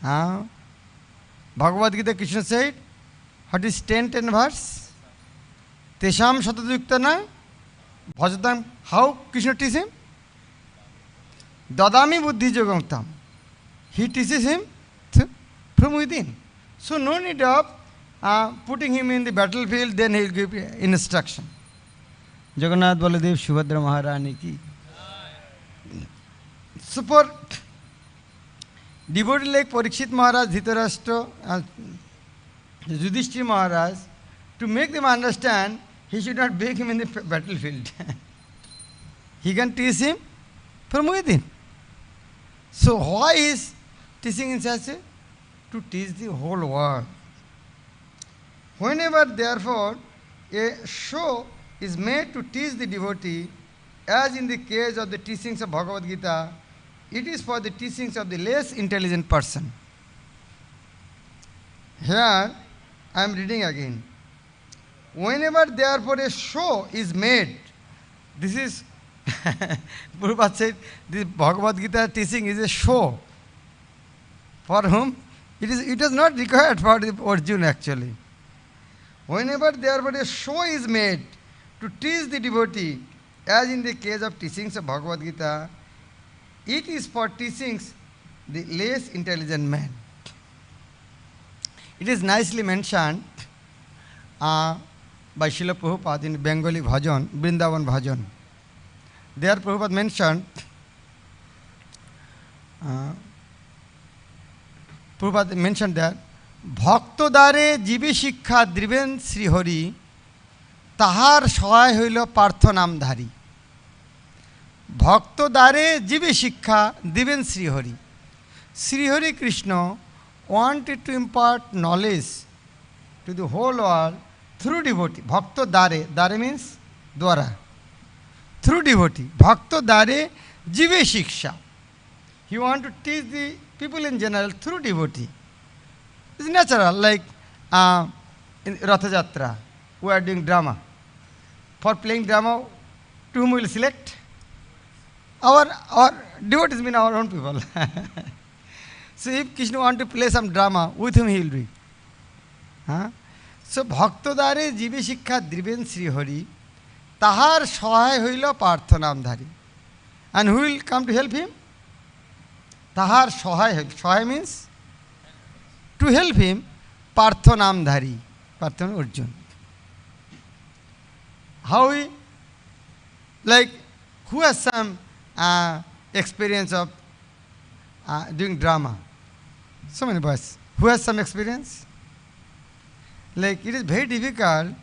Bhagavad Gita, Krishna said, what is 10 verse? Tesham satadyuktana bhajatam. How Krishna teaches him? Dadami buddhi yogamtam. He teaches him from within. So no need of putting him in the battlefield, then he will give instruction. Jagannath Baladev Subhadra Maharani ki. So for devotee like Parikshit Maharaj, Dhritarashtra, Yudhishthira Maharaj, to make them understand, he should not beg him in the battlefield. He can teach him from within. So why is teaching in such a? To teach the whole world. Whenever, therefore, a show is made to teach the devotee, as in the case of the teachings of Bhagavad Gita, it is for the teachings of the less intelligent person. Here, I am reading again. Whenever, therefore, a show is made, this is, Prabhupada said, this Bhagavad Gita teaching is a show. For whom? It is not required for the Arjuna actually. Whenever, therefore, a show is made to teach the devotee, as in the case of teachings of Bhagavad Gita, it is for teachings the less intelligent man. It is nicely mentioned by Srila Prabhupada in Bengali Bhajan, Vrindavan Bhajan. There Prabhupada mentioned, that Bhaktodare jibe shikkha driven Sri Hari tahar sohay hoilo partho namdhari. Bhaktodare jibe shikkha driven Sri Hari. Sri Hari Krishna wanted to impart knowledge to the whole world through devotee. Bhaktodare, dare means dwara. Through devotee. Bhaktodare jibe shiksha. He wanted to teach the people in general through devotee. It's natural, like in Rathayatra, we are doing drama. For playing drama, to whom we will select? Our devotees mean our own people. So if Krishna wants to play some drama, with whom he will do it? So Bhaktodare jibe shikkha driven Sri Hari, tahar sohay hoilo partho namdhari. And who will come to help him? Tahar sohay means to help him, partho namdhari. Partho Arjuna. How he, like, who has some experience of doing drama? So many boys. Who has some experience? Like, it is very difficult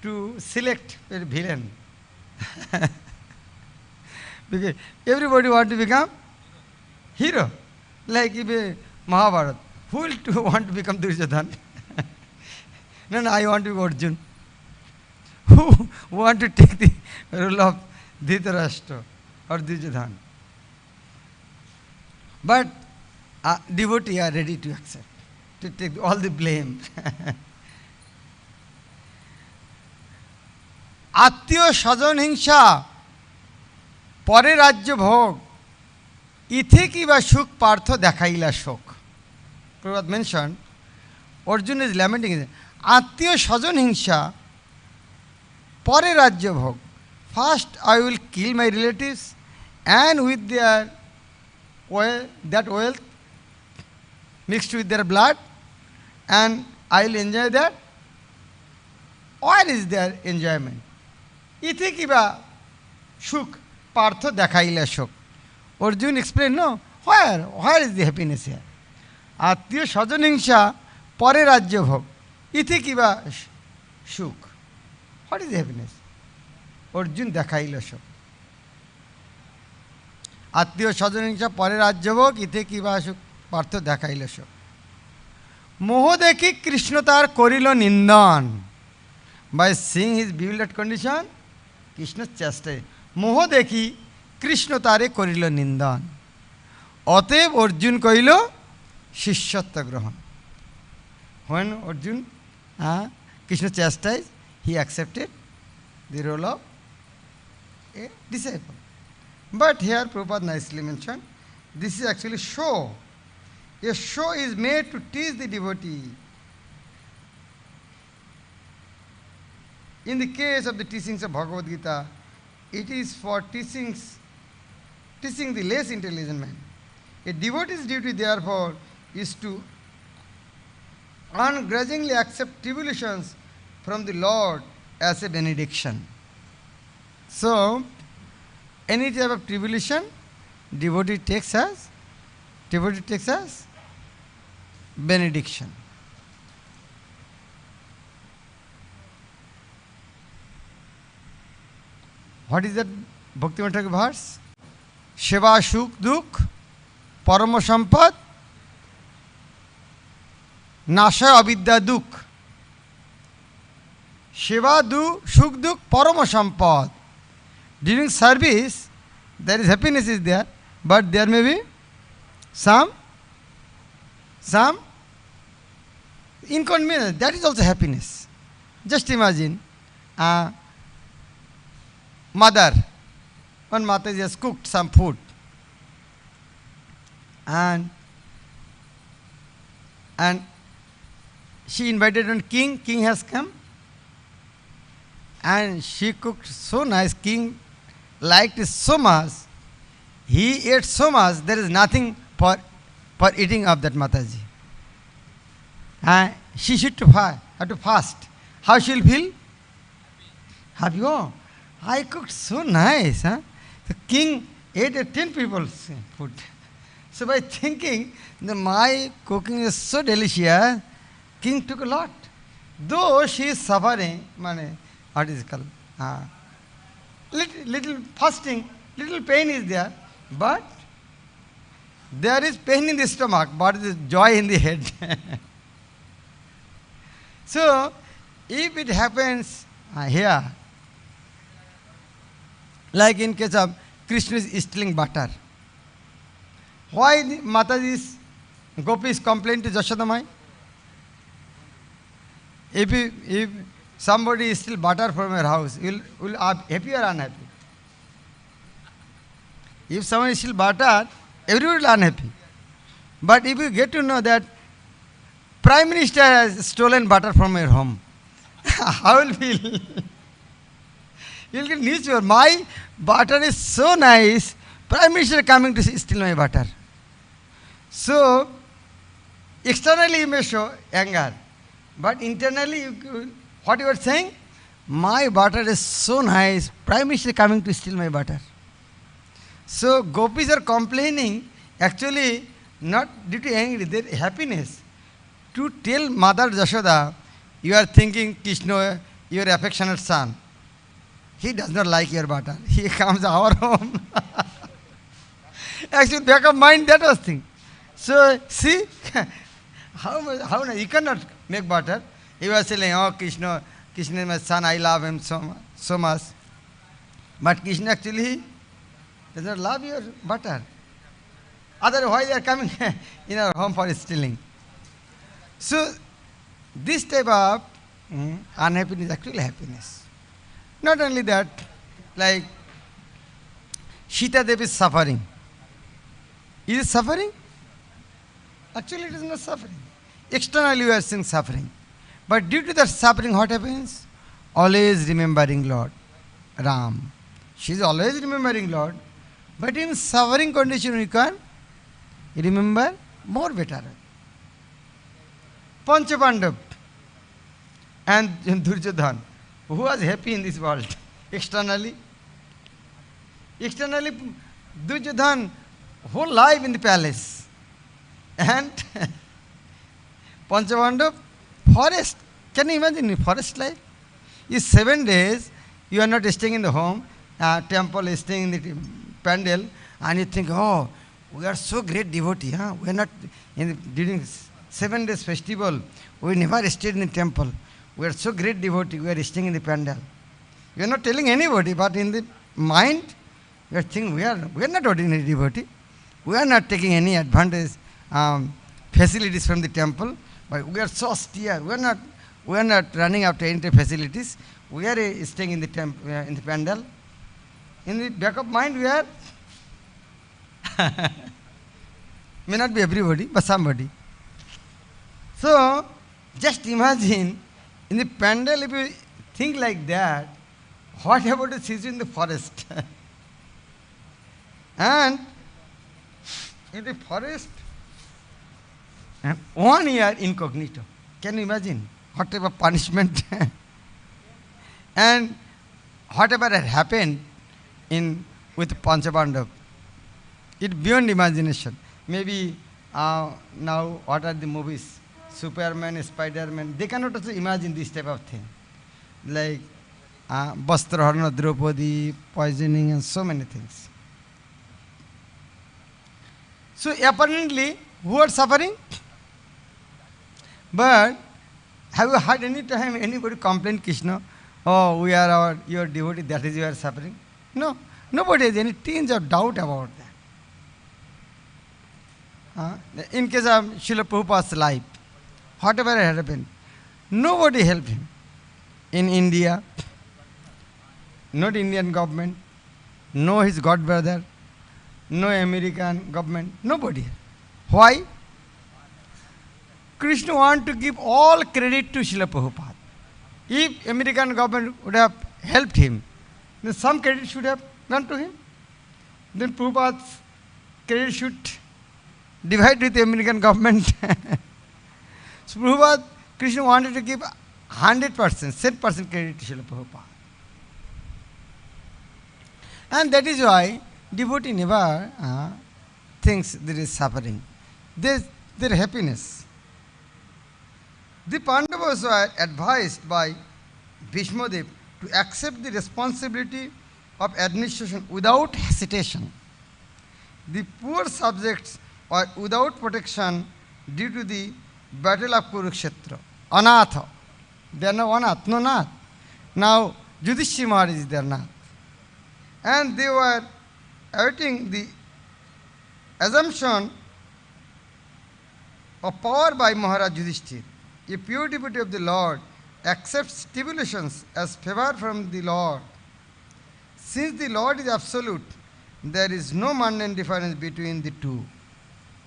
to select a villain. Because everybody wants to become hero. Like if a Mahabharata, who will want to become Duryodhana? No, I want to be Arjuna. Who want to take the role of Dhritarashtra or Duryodhana? But devotees are ready to accept, to take all the blame. Attiyo sajan hingsha pore rajya bhog ithe ki ba shuk partho dekhaila shok. Prabhupada mentioned, Arjuna is lamenting, Attiyo sajan hingsha pore rajya bhog. First I will kill my relatives, and with their that wealth mixed with their blood, and I will enjoy that. Where is their enjoyment? Ithe ki ba shuk partho dekhaila shok. Arjuna explained, no, where is the happiness here? Attiyo sajan hingsha pore rajya bhog ithe ki ba shuk. What is the happiness? Arjuna dekhaila shok. আত্মীয় স্বজন হিংসা পরে রাজ্যভোগ ইতে কি বা সুখ পার্থ দেখাইল শোক। মোহ দেখি কৃষ্ণ তার করিল নিন্দন। By sing his build condition Krishna চেষ্টায় মোহ দেখি কৃষ্ণ তারে করিল নিন্দন। অতএব অর্জুন কহিল শিষ্যত্ব গ্রহণ। When Arjun, Krishna chastised, he accepted the role of a disciple. But here Prabhupada nicely mentioned, this is actually show. A show is made to teach the devotee. In the case of the teachings of Bhagavad Gita, it is for teaching the less intelligent man. A devotee's duty, therefore, is to ungrudgingly accept tribulations from the Lord as a benediction. So, any type of tribulation, devotee takes as benediction. What is that Bhaktivinoda verse? Sheva Shuk Dukh Parama Sampad নাশয় অবিদ্যা দুঃখ। সেবা সুখ দুঃখ পরম সম্পদ। During service there is happiness is there, but there may be some inconvenience. That is also happiness. Just imagine mother, one Mataji has cooked some food and she invited one king. King has come and she cooked so nice. King liked it so much. He ate so much. There is nothing for eating of that Mataji. And she should have to fast. How she will feel? Happy. Oh, I cooked so nice. The king ate 10 people's food. So by thinking that my cooking is so delicious, king took a lot. Though she is suffering, what is it called? Little fasting, little pain is there, but there is pain in the stomach, but there is joy in the head. So, if it happens here, like in case of Krishna is stealing butter, why the Mataji's gopis complain to Jashoda Mai? If somebody steal butter from your house, will happy or unhappy? If someone steal butter, everyone will unhappy. But if you get to know that Prime Minister has stolen butter from your home, how will you feel? You will get newspaper. My butter is so nice. Prime Minister coming to steal my butter. So, externally you may show anger, but internally, what you are saying? My butter is so nice. Prime Minister coming to steal my butter. So, gopis are complaining, actually, not due to anger, their happiness. To tell Mother Jashoda, you are thinking Krishna, your affectionate son. He does not like your butter. He comes to our home. Actually, back of mind, that was thing. So, see, how you cannot make butter. You are saying, oh, Krishna is my son, I love him so much. But Krishna actually does not love your butter. Otherwise, they are coming in our home for stealing. So, this type of unhappiness is actually happiness. Not only that, like Sita Devi is suffering. Is it suffering? Actually, it is not suffering. Externally, we are seeing suffering. But due to that suffering, what happens? Always remembering Lord Ram. She is always remembering Lord. But in suffering condition, we can remember more better. Panchapandav and Duryodhan, who was happy in this world? Externally, Duryodhan, whole life in the palace. And Panchapandav, forest. Can you imagine forest life? Is 7 days, you are not staying in the home, temple, staying in the pandal, And you think, oh, we are so great devotee, huh? We are not, during 7 days festival, we never stayed in the temple. We are so great devotee, we are staying in the pandal. We are not telling anybody, but in the mind, we are thinking we are not ordinary devotee. We are not taking any advantage, facilities from the temple, but we are so austere. We are not running after any facilities. We are staying in the temple, in the pandal. In the back of mind, we are may not be everybody, but somebody. So, just imagine in the pandal, if you think like that, what about the situation in the forest? And in the forest, 1 year incognito. Can you imagine what type of punishment? And whatever had happened with Panchapandav, it's beyond imagination. Maybe now what are the movies? Superman, Spider-Man, they cannot also imagine this type of thing. Like Vastraharana, Draupadi, poisoning and so many things. So apparently, who are suffering? But have you heard any time anybody complain Krishna? Oh, we are your devotee, that is you are suffering. No, nobody has any tinge of doubt about that. In case of Srila Prabhupada's life, whatever had happened, nobody helped him. In India, not Indian government, no his god brother, no American government, nobody. Why? Krishna wanted to give all credit to Srila Prabhupada. If American government would have helped him, then some credit should have gone to him. Then Prabhupada's credit should divide with the American government. So Prabhupada, Krishna wanted to give 100%, 10% credit to Srila Prabhupada. And that is why devotee never thinks there is suffering. There is happiness. The Pandavas were advised by Bhishmadev to accept the responsibility of administration without hesitation. The poor subjects were without protection due to the battle of Kurukshetra. Anatha. They are no Anath, no Nath. Now Yudhishthira Maharaj is their Nath. And they were awaiting the assumption of power by Maharaj Yudhishthira. A pure devotee of the Lord accepts stipulations as favor from the Lord. Since the Lord is absolute, there is no mundane difference between the two.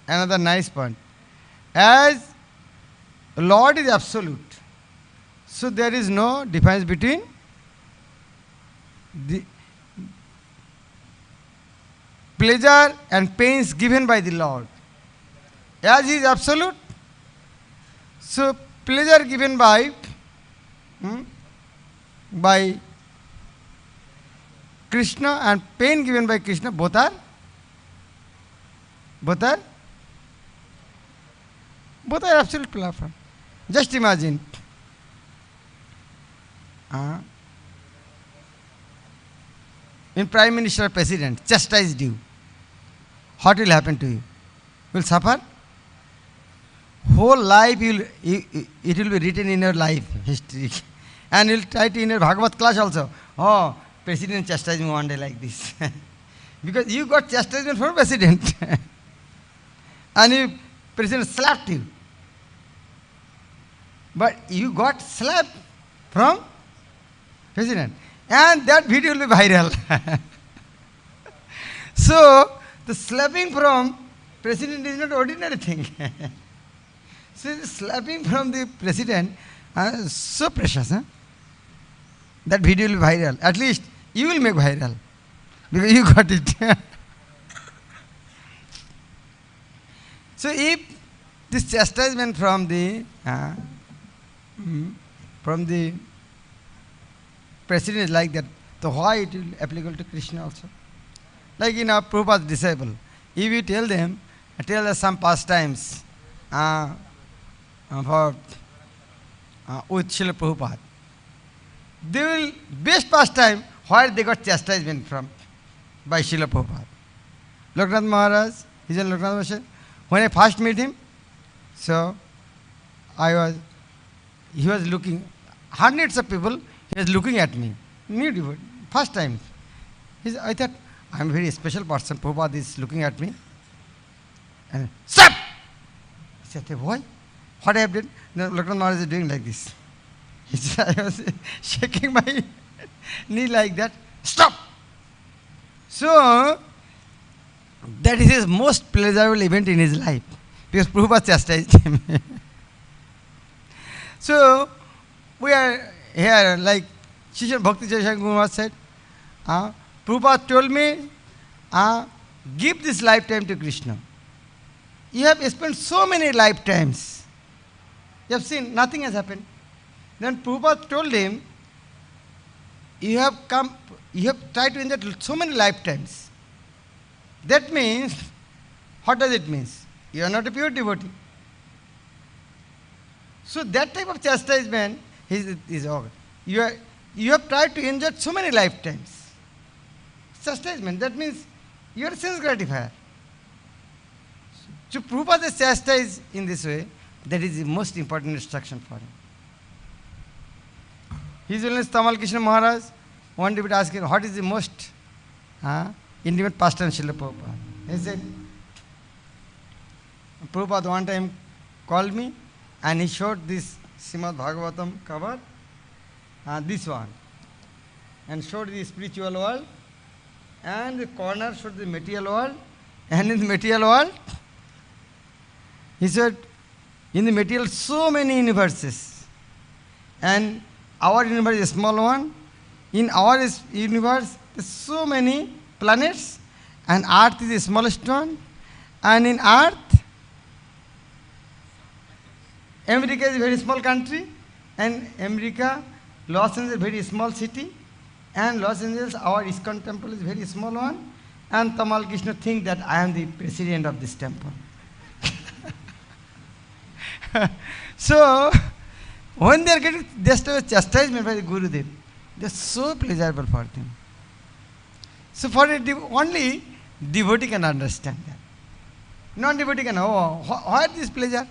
Another nice point. As Lord is absolute, so there is no difference between the pleasure and pains given by the Lord. As He is absolute, so pleasure given by Krishna and pain given by Krishna, both are absolute platform. Just imagine. In Prime Minister or President, chastised you. What will happen to you? You will suffer? Whole life it will be written in your life history. And you will try to in your Bhagavad class also. Oh, President chastised me one day like this. Because you got chastisement from President. And if President slapped you. But you got slapped from President. And that video will be viral. So, the slapping from President is not ordinary thing. So, slapping from the President is so precious. Huh? That video will be viral. At least you will make viral. Because you got it. So, if this chastisement from the President is like that, so why it will applicable to Krishna also? Like in our Prabhupada's disciple, if you tell us some pastimes with Srila Prabhupada, they will best pastime where they got chastisement from by Srila Prabhupada. Loknath Maharaj, he's in Loknath Maharaj. When I first met him, so he was looking, hundreds of people, he was looking at me. New devotee, first time. I thought, I'm a very special person, Prabhupada is looking at me. And, stop! I said, why? What I have done? No, Loknath Maharaj is doing like this. I was shaking my knee like that. Stop! So, that is his most pleasurable event in his life. Because Prabhupada chastised him. So, we are here, like Srila Bhakti Chaitanya Guru said, Prabhupada told me, give this lifetime to Krishna. You have spent so many lifetimes. You have seen, nothing has happened. Then Prabhupada told him, you have tried to enjoy so many lifetimes. That means, what does it mean? You are not a pure devotee. So that type of chastisement is over. You have tried to enjoy so many lifetimes. Chastisement, that means you are a sense gratifier. So Prabhupada is chastised in this way. That is the most important instruction for him. His Holiness Tamal Krishna Maharaj, one devotee asked him, what is the most intimate pastime of Srila Prabhupada? He said, Prabhupada one time called me and he showed this Srimad Bhagavatam cover, this one, and showed the spiritual world, and the corner showed the material world, and in the material world, he said, in the material so many universes, and our universe is a small one. In our universe, there are so many planets, and Earth is the smallest one. And in Earth, America is a very small country, and America, Los Angeles is a very small city, and Los Angeles, our ISKCON temple is a very small one, and Tamal Krishna thinks that I am the president of this temple. So, when they are getting just a chastisement by the Gurudev, they are so pleasurable for them. So, for only devotee can understand that. Non-devotee can, why this pleasure?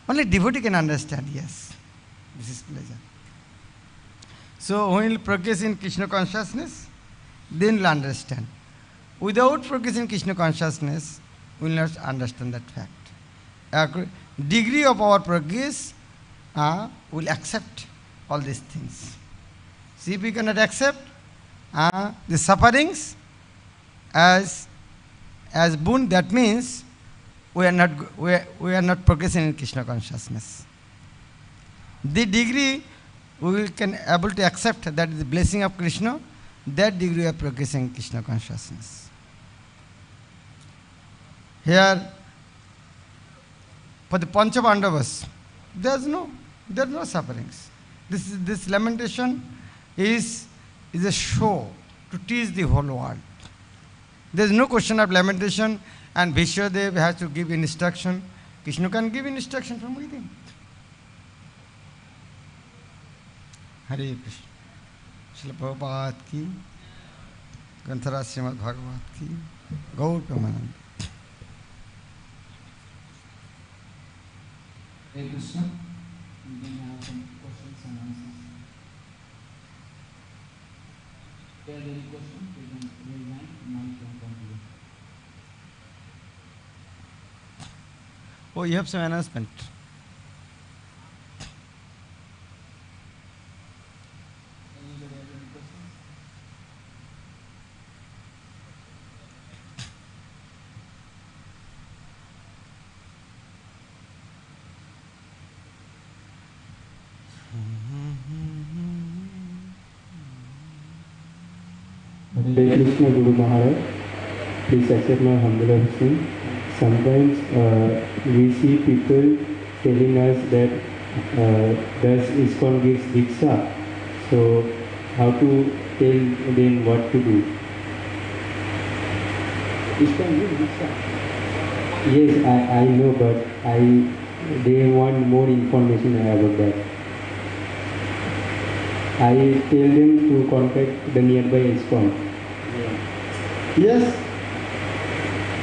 Only devotee can understand, yes, this is pleasure. So, when you progress in Krishna consciousness, then you will understand. Without progress in Krishna consciousness, we will not understand that fact. Degree of our progress will accept all these things. See, if we cannot accept the sufferings as boon, that means we are not progressing in Krishna consciousness. The degree we can able to accept that is the blessing of Krishna, that degree we are progressing in Krishna consciousness. Here, for the Panchavandavas, there are no sufferings. This lamentation is a show to teach the whole world. There is no question of lamentation, and Vishwadev has to give instruction. Krishna can give instruction from within. Hare Krishna. Srila Prabhupada ki, Granthara Srimad Bhagavatam ki, Gaur Pramanand. Hare Krishna. We can have some questions and answers. If there are any questions, we can raise hand and mic can come to you. Oh, you have some announcement. Anybody have any questions? Hare Krishna Guru Maharaj, please accept my humble obeisance. Sometimes we see people telling us that does ISKCON gives Diksha, so how to tell them what to do? ISKCON gives Diksha? Yes, I know, but they want more information about that. I tell them to contact the nearby ISKCON. Yes,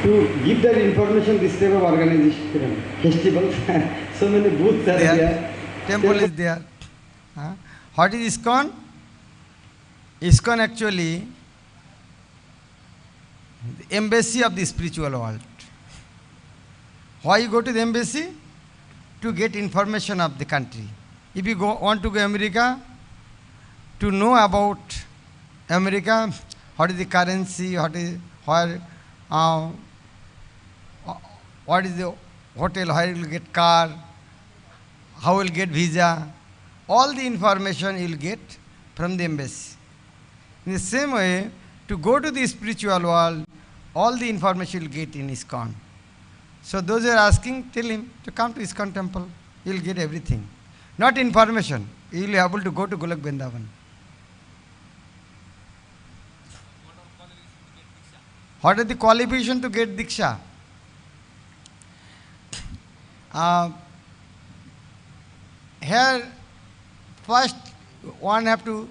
to give that information, this type of organization, festivals, so many booths are there. Temple is there. What is ISKCON? ISKCON actually the embassy of the spiritual world. Why you go to the embassy? To get information of the country. If you want to go to America, to know about America, what is the currency, what is the hotel, where you will get car, how you will get visa, all the information you will get from the embassy. In the same way, to go to the spiritual world, all the information you will get in ISKCON. So those who are asking, tell him to come to ISKCON temple. You will get everything. Not information. You will be able to go to Golok Vrindavan. What are the qualifications to get Diksha? Here, first one have to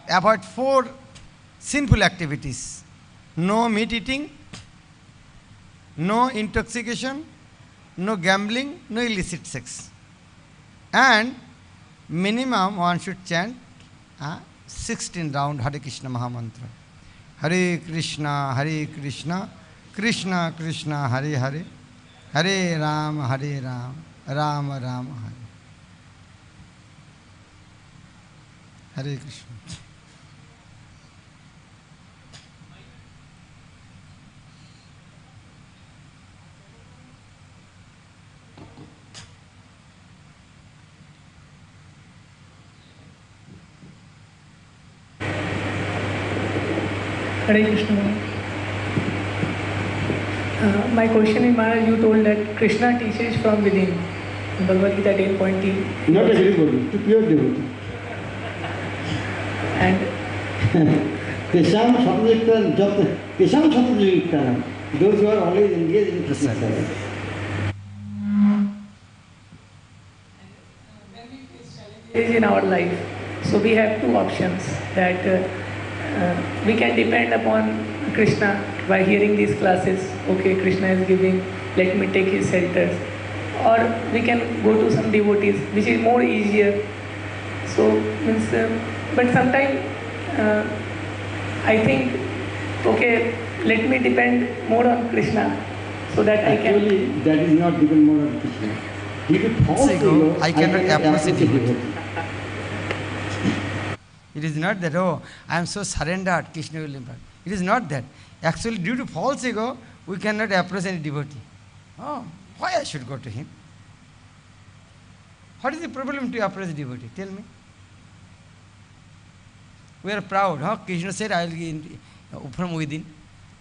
avoid 4 sinful activities. No meat eating, no intoxication, no gambling, no illicit sex. And minimum one should chant 16 round Hare Krishna Mahamantra. Hare Krishna, Krishna Krishna, Hare Hare, Hare Rama, Rama Rama, Hare Krishna. Hare Krishna. My question is, Maharaj, you told that Krishna teaches from within. In Bhagavad Gita 10.3. Not everybody, to pure devotee. And Kesham Satyajiktaram, those who are always engaged in Krishna service. is in our life. So we have 2 options, that we can depend upon Krishna by hearing these classes. Okay, Krishna is giving, let me take his shelters. Or we can go to some devotees, which is more easier. So, but sometimes I think, okay, let me depend more on Krishna so that Actually, I can. that is not depend more on Krishna. If it falls to you, I cannot approach the the devotee. devotee. It is not that, oh, I am so surrendered, Krishna will impact. It is not that. Actually, due to false ego, we cannot approach any devotee. Oh, why I should go to him? What is the problem to approach a devotee? Tell me. We are proud. Huh? Krishna said, I will give from within.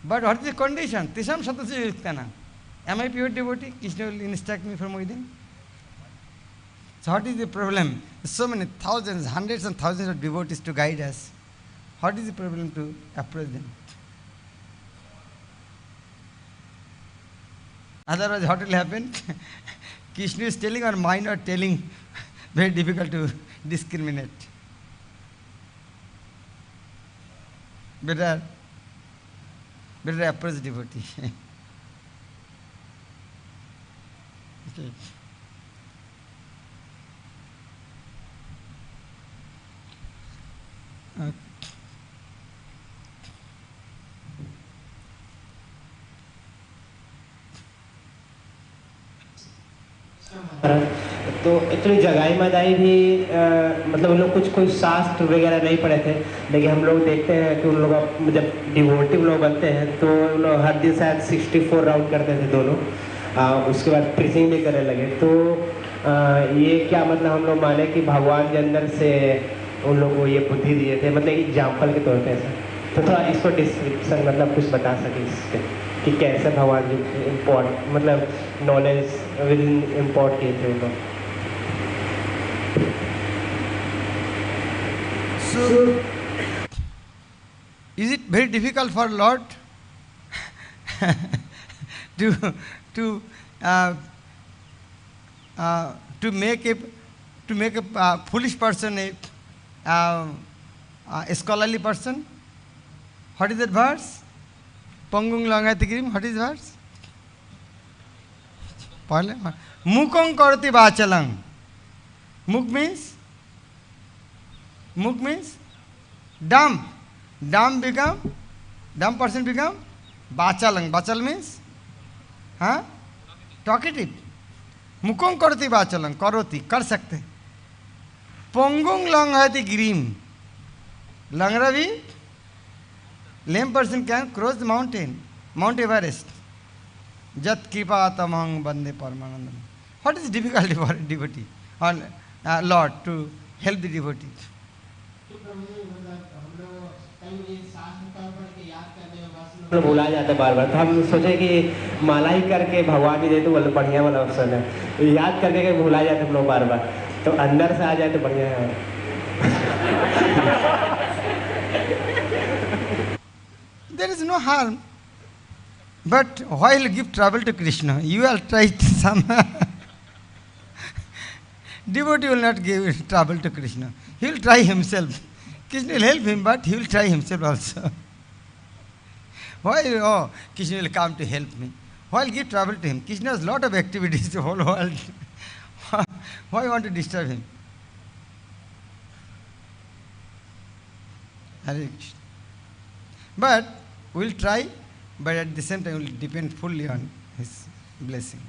But what is the condition? Tisham Satasya Yuktana. Am I pure devotee? Krishna will instruct me from within. So what is the problem? So many thousands, hundreds and thousands of devotees to guide us. What is the problem to approach them? Otherwise, what will happen? Krishna is telling or mind or telling, very difficult to discriminate. Better approach devotee. Okay. तो actually जगाई मदाई भी मतलब उन लोग कुछ कोई शास्त्र वगैरह नहीं पढ़े थे, लेकिन हम लोग देखते हैं कि उन लोग जब डिवोटी लोग बनते हैं तो उन लोग हर दिन शायद 64 राउंड करते थे दोनों, उसके बाद प्रीचिंग भी करने लगे। तो ये क्या मतलब हम लोग माने कि भगवान के अंदर से उन लोगों को ये बुद्धि दिए थे, मतलब एग्जाम्पल के तौर पे ऐसा। तो थोड़ा इसको डिस्क्रिप्शन मतलब कुछ बता सके इसके कि कैसे भगवान जी इम्पोर्ट मतलब नॉलेज विद इम्पोर्ट किए थे उन लोग। So, is it very difficult for Lord to make a foolish person a scholarly person? What is that verse? Pangung langati girim, what is verse? Mukong karati vachalang. Muk means dumb. Dumb person become vachalang. Vachal means talkative. Mukong karati vachalang. Karoti, kar sakte. Pangung langati girim. Langravi, lame person can cross the mountain, Mount Everest. Jat kripa tamang bande paramanandam. What is difficult for a devotee or Lord to help the devotee? भुला जाते बार बार, तो हम सोचे कि माला ही करके भगवान ही दे तो बढ़िया वाला ऑप्शन है। याद करके भुला जाते हम लोग बार बार, तो अंदर से आ जाए तो बढ़िया है। There is no harm. But why will give trouble to Krishna? You will try some. Devotee will not give trouble to Krishna. He will try himself. Krishna will help him, but he will try himself also. Why? Oh, Krishna will come to help me. Why will give trouble to him? Krishna has a lot of activities in the whole world. Why want to disturb him? Hare Krishna. But we will try, but at the same time we will depend fully on his blessing.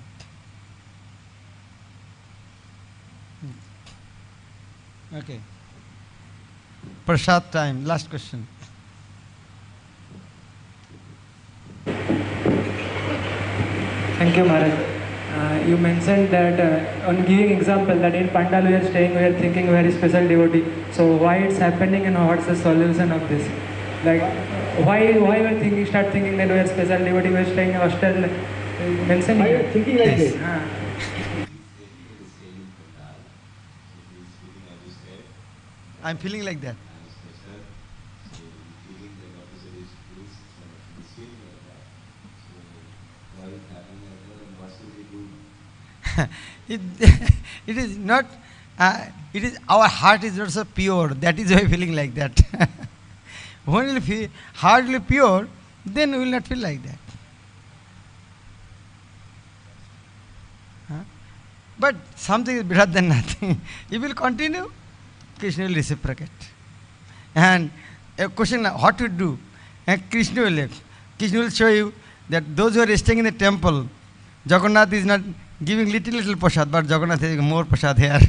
Okay. Prasad time, last question. Thank you, Maharaj. You mentioned that on giving example that in Pandal we are staying, we are thinking very special devotee. So why it's happening and what's the solution of this? Like why we are thinking, start thinking that we are special devotee, we are staying in hostel. Mentioning. Why are you thinking like this? I'm feeling like that. It is not, it is our heart is not so pure, that is why feeling like that. When we feel heart will be pure, then we will not feel like that. But something is better than nothing. If you will continue, Krishna will reciprocate. And a question, what to do? And Krishna will show you that those who are staying in the temple, Jagannath is not giving little prasad, but Jagannath is more prasad here.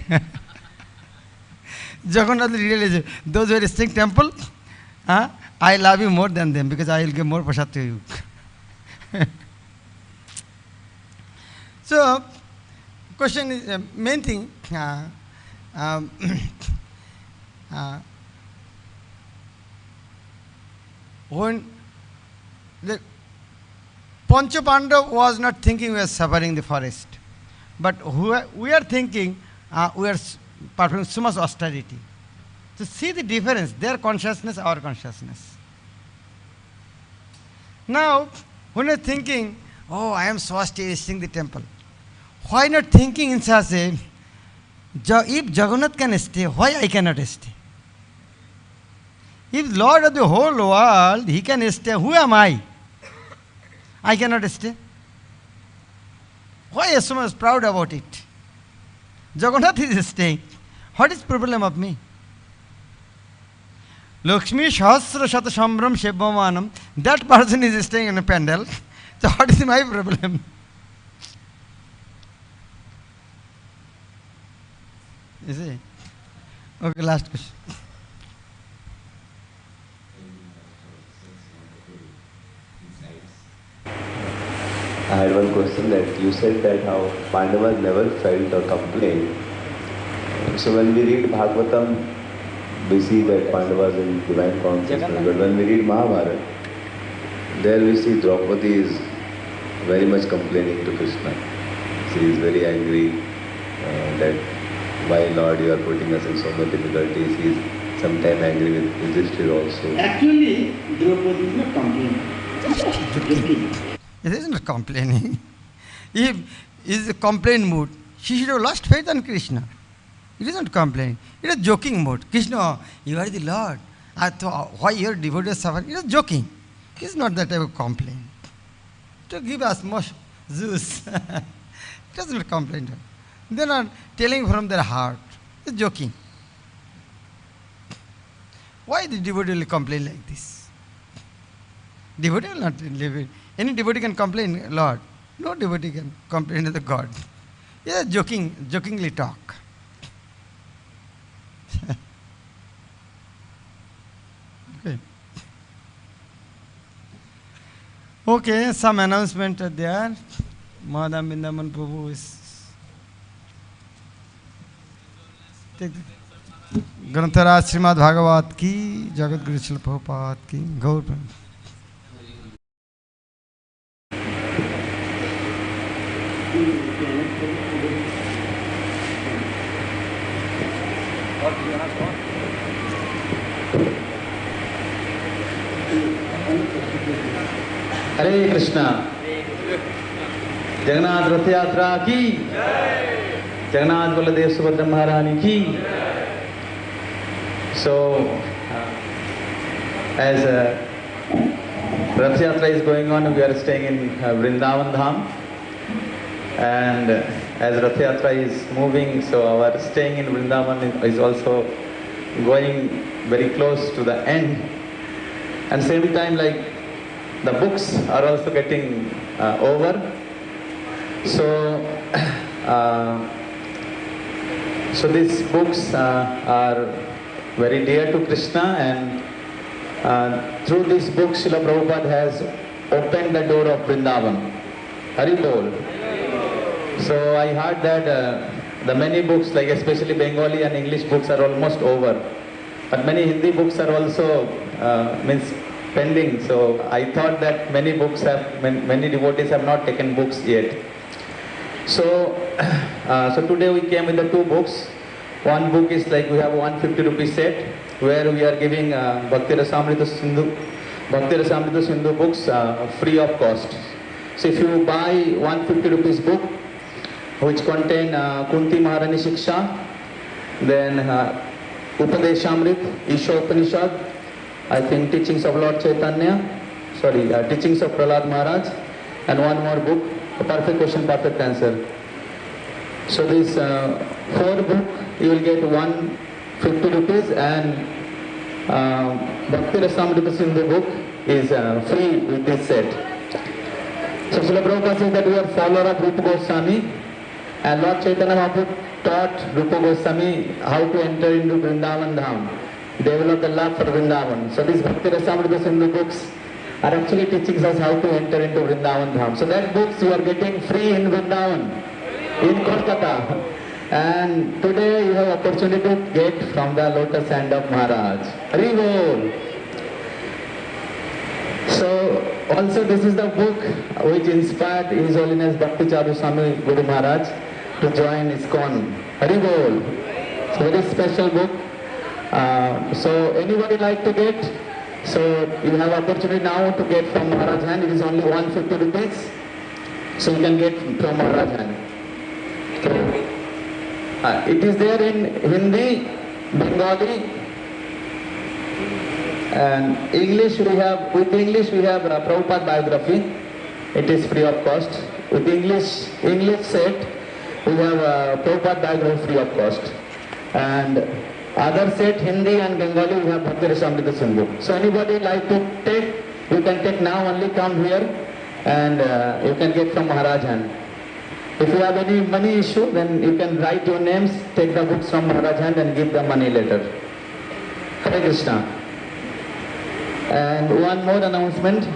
Jagannath will realize those who are staying in temple, I love you more than them because I will give more prasad to you. So, question is, main thing, when the Pancha Pandava was not thinking we are suffering the forest, but we are thinking we are performing so much austerity. So see the difference, their consciousness, our consciousness. Now, when you are thinking, oh, I am so austere, visiting the temple, why not thinking in such a, if Jagannath can stay, why I cannot stay? If Lord of the whole world, he can stay, who am I? I cannot stay. Why am I so much proud about it? Jagannath is staying. What is the problem of me? Lakshmi Shahasra Shata Shambram Shebhamanam, that person is staying in a pandal. So what is my problem? You see? Okay, last question. I had one question that you said that how Pandavas never felt or complained. So when we read Bhagavatam, we see that Pandavas in divine consciousness. But when we read Mahabharata, there we see Draupadi is very much complaining to Krishna. She is very angry that why Lord you are putting us in so much difficulties. He is sometimes angry with Yudhishthira also. Actually, Draupadi is not complaining. It is not complaining. If is a complaint mood, she should have lost faith on Krishna. It is not complaining. It is joking mood. Krishna, you are the Lord. Why your devotees suffer? It is joking. It's not that type of complaint. To give us more juice. It doesn't complain. They're not telling from their heart. It's joking. Why the devotee will complain like this? Devotee will not live it. Any devotee can complain, Lord. No devotee can complain to the God. Yeah, jokingly talk. Okay. Okay, some announcement are there. Madam Bindaman Prabhu is. ग्रंथराज Shrimad Bhagavat की, जगत गुरु श्रील प्रभुपाद की, गौर प्रेम। हरे कृष्णा। जगन्नाथ रथ यात्रा की, जगन्नाथ बलदेव सुभद्रा महारानी की। So, as Rath Yatra is going on, we are staying in Vrindavan Dham, and as Rath Yatra is moving, so our staying in Vrindavan is also going very close to the end, and same time like the books are also getting over. So, so these books are very dear to Krishna, and through this book Srila Prabhupada has opened the door of Vrindavan. Hari Bol. So I heard that the many books, like especially Bengali and English books, are almost over, but many Hindi books are also means pending. So I thought that many books have, many devotees have not taken books yet. So so today we came with the two books. One book is like we have 150 rupee set where we are giving Bhakti Rasamrita Sindhu books free of cost. So if you buy 150 rupees book which contain Kunti Maharani Shiksha, then Upadeshamrit, Isha Upanishad, I think Teachings of Lord Chaitanya, Teachings of Prahlad Maharaj, and one more book, A Perfect Question, Perfect Answer. So this 4 book you will get 150 rupees, and Bhakti Rasamrita Sindhu book is free with this set. So Srila Prabhupada says that we are follower of Rupa Goswami, and Lord Chaitanya Mahaprabhu taught Rupa Goswami how to enter into Vrindavan Dham, develop the love for Vrindavan. So these Bhakti Rasamrita Sindhu books are actually teaching us how to enter into Vrindavan Dham. So that books you are getting free in Vrindavan, in Kolkata. And today you have opportunity to get from the lotus hand of Maharaj. Hari Bol. So also this is the book which inspired His Holiness Bhakti Charu Swami Guru Maharaj to join ISKCON. Hari Bol. So very special book. So anybody like to get? So you have opportunity now to get from Maharaj hand. It is only 150 rupees. So you can get from Maharaj hand. So, it is there in Hindi, Bengali, and English. With English we have Prabhupada biography. It is free of cost. With English set we have Prabhupada biography free of cost. And other set, Hindi and Bengali, we have Bhakti Rasamrita Sindhu. So anybody like to take, you can take now, only come here, and you can get from Maharaj hand. If you have any money issue, then you can write your names, take the books from Maharaj hand and give the money later. Hare Krishna. And one more announcement.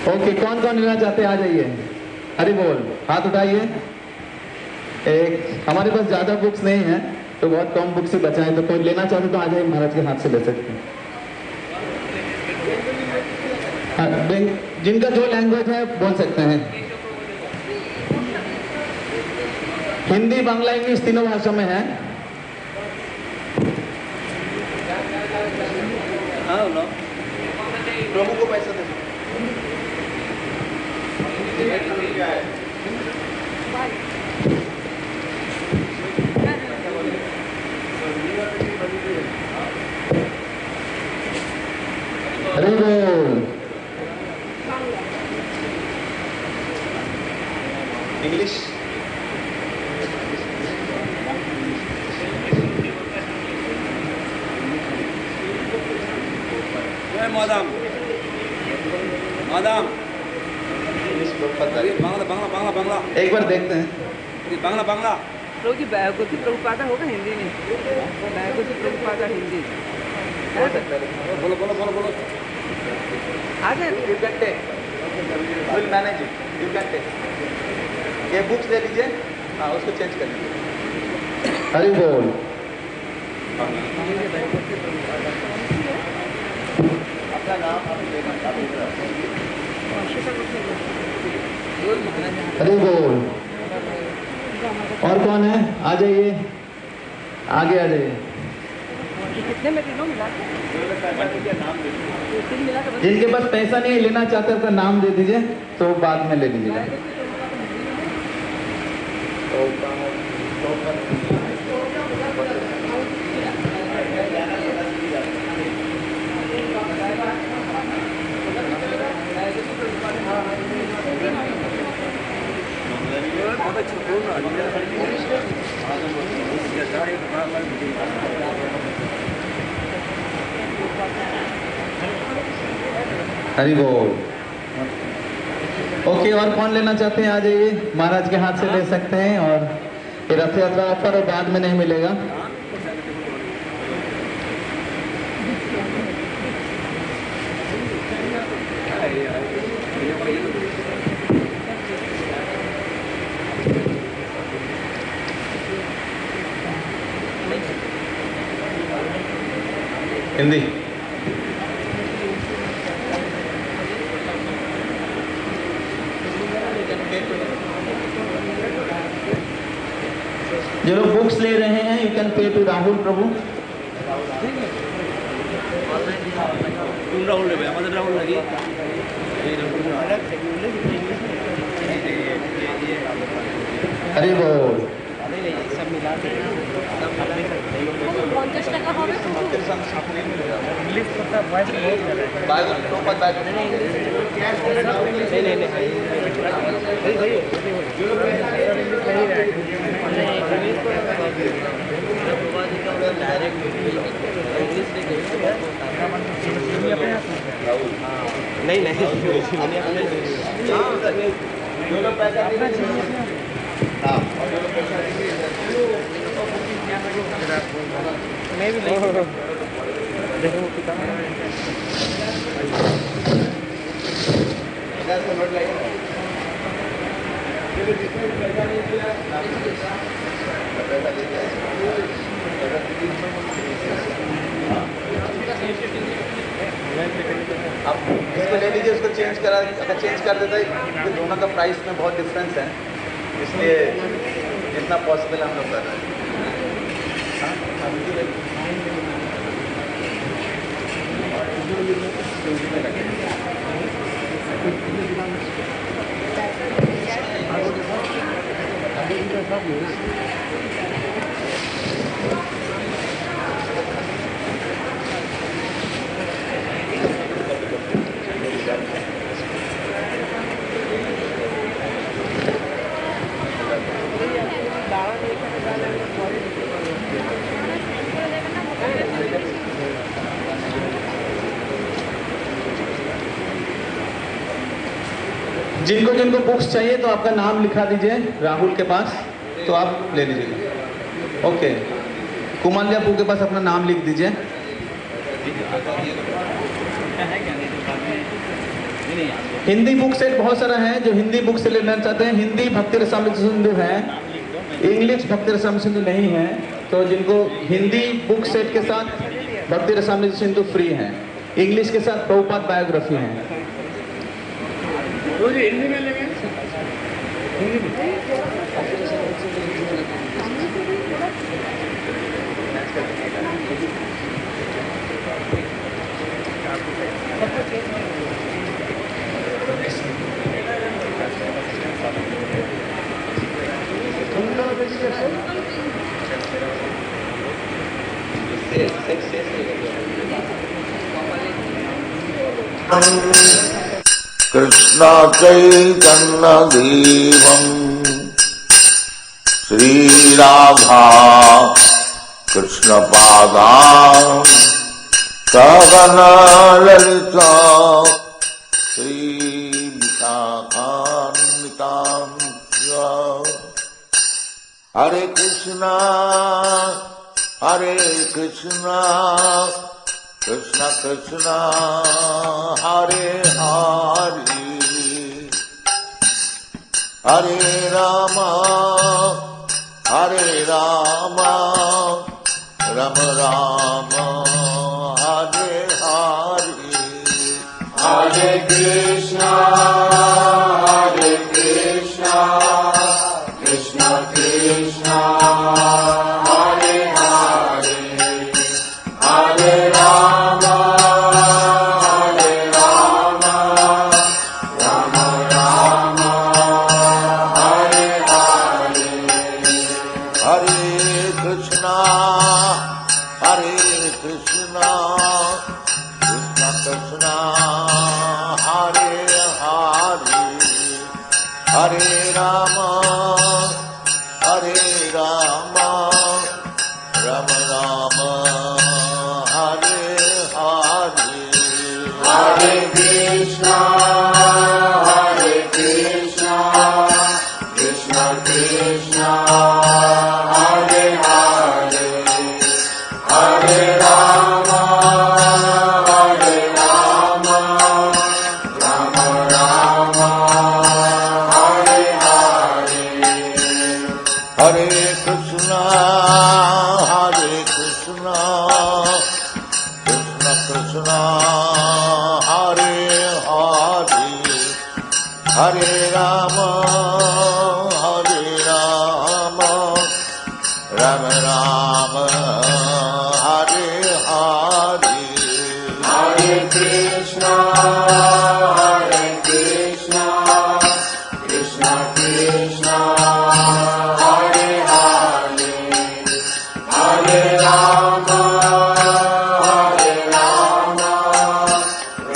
Okay, कौन लेना चाहते हैं आ जाइए. हरि बोल, हाथ उठाइए. एक हमारे पास ज़्यादा बुक्स नहीं हैं, तो बहुत कम बुक्स ही बचा है, तो कोई लेना चाहते तो आ जाइए, महाराज के हाथ से ले सकते हैं. जिनका जो लैंग्वेज है बोल सकते हैं. हिंदी, बांग्ला, इंग्लिश तीनों भाषा में है. प्रभु को पैसा दे. इंग्लिश madam बांग्ला एक बार देखते हैं बांग्ला प्रभु जी बायोग्राफी प्रभुपादा होगा हिंदी में बायोग्राफी प्रभुपादा हिंदी बोलो आ जाए you can take will manage it you can take ये बुक्स ले लीजिए हाँ उसको चेंज कर लीजिए हरि बोल अपना नाम हरि बोल और कौन है आ जाइए आगे आ जाइए कितने में तीनों मिला जिनके पास पैसा नहीं लेना चाहते अपना नाम दे दीजिए तो बाद में ले लीजिएगा हरि बोल ओके और कौन लेना चाहते हैं आ जाइए महाराज के हाथ से ले सकते हैं और ये रथ यात्रा ऑफर और बाद में नहीं मिलेगा हिंदी जो लोग बुक्स ले रहे हैं you can pay to Rahul प्रभु राहुल राहुल लगी हरि बोल सब मिला के 50 টাকা হবে इंग्लिश का वॉइस बहुत कर रहा है नहीं मैं भी नहीं देखो कितना आप इसको ले लीजिए उसको चेंज करा अगर चेंज कर देता है तो दोनों का प्राइस में बहुत डिफरेंस है इसलिए जितना पॉसिबल हम लोग कर रहे हैं जिनको जिनको बुक्स चाहिए तो आपका नाम लिखा दीजिए राहुल के पास तो आप ले लीजिएगा ओके कुमाल्या बू के पास अपना नाम लिख दीजिए हिंदी बुक सेट बहुत सारा है जो हिंदी बुक से लेना चाहते हैं हिंदी भक्ति रसामृत सिंधु है इंग्लिश भक्ति रसामृत सिंधु नहीं है तो जिनको हिंदी बुक सेट के साथ भक्ति रसामृत सिंधु फ्री है इंग्लिश के साथ प्रभुपाद बायोग्राफी है हिंदी में लेंगे कृष्ण चैतन्य देवम् Sri Radha Krishna Padam Sagana Lalita Sri Vishakhanvitam Hare Krishna Krishna Krishna Hare Hare Hare Rama Rama Rama Hare Hare Hare Krishna Krishna Krishna Hare Hare Hare Rama Rama Rama Hare Hare Hare Krishna Krishna Krishna Hare Hare Hare Rama Rama Rama Hare Hare Hare Krishna Krishna Krishna Hare Hare Hare Rama Rama Rama Hare Hare Hare Krishna Krishna Krishna Hare Hare Hare Rama Rama Rama Hare Hare Hare Krishna Krishna Krishna Hare Hare Hare Rama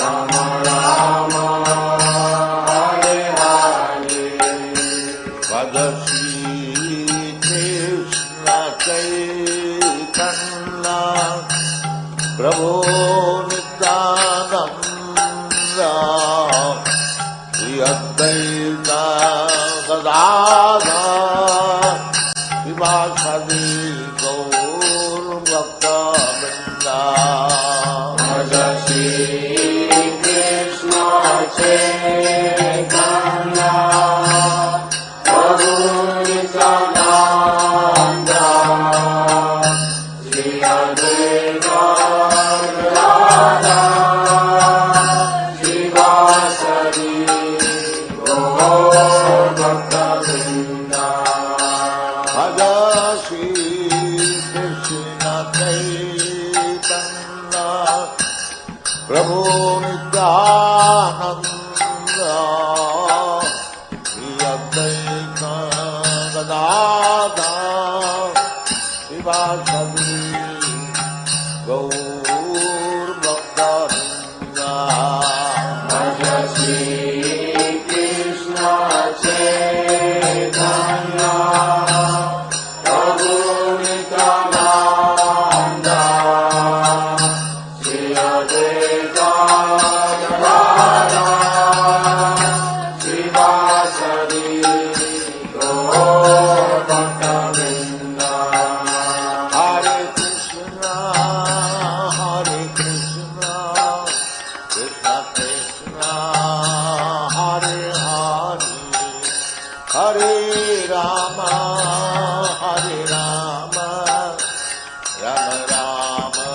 Rama Rama Hare Hare Bhagavad Krishna Chaitanya Prabhu Nityananda Shri Advaita Gadadhar Srivasadi Gaur Bhakta Vrinda Bhagavad Krishna Chaitanya Prabhu Nityananda Shri Advaita Gadadhar Srivasadi Gaur Bhakta Vrinda Bhagavad Krishna Chaitanya Prabhu Nityananda Shri Advaita Gadadhar Srivasadi Gaur Bhakta Vrinda Bhagavad Krishna Chaitanya Prabhu Nityananda Shri Advaita Gadadhar Srivasadi Gaur Bhakta Vrinda Hare Krishna Krishna Krishna Hare Hare Hare Rama Rama Rama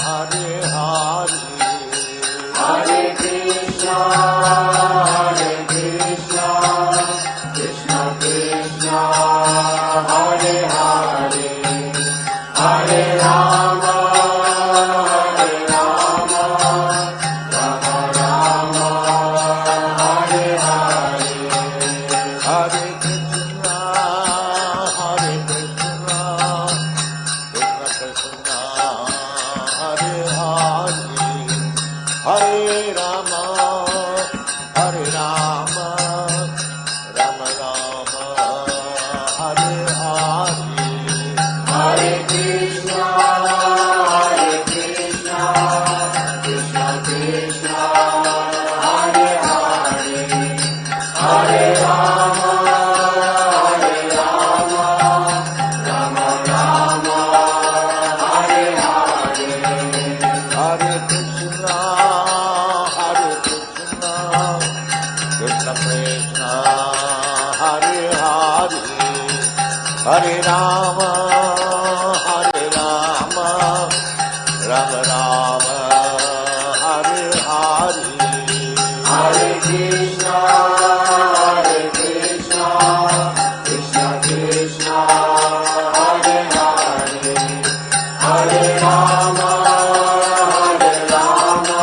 Hare Hare Hare Krishna Krishna Krishna Hare Hare Hare Rama Rama Rama Hare Hare Hare Krishna Krishna Krishna Hare Hare Hare Rama Rama Rama Hare Hare Hare Krishna Krishna Krishna Hare Hare Hare Rama Rama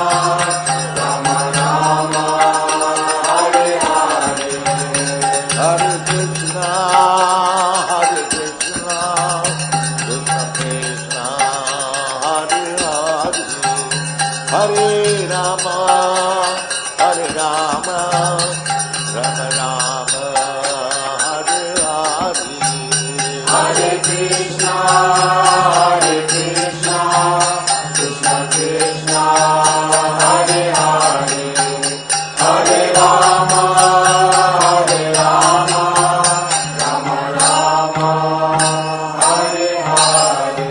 Rama Hare Hare Hare Krishna Krishna Krishna Hare Hare Hare Rama Rama Rama Hare Hare Hare Krishna Krishna Krishna Hare Hare Hare Rama Rama Hare Hare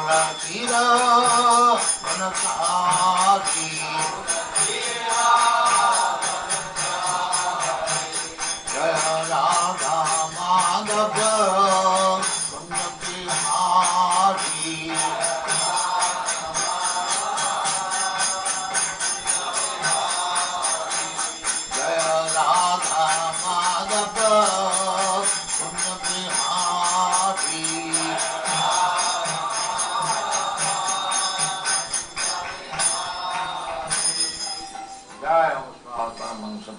Tira Manasaki Jaya Radha Madhava Kunja Bihari Jaya Radha Madhava Kunja Bihari Jai Om Paramahansa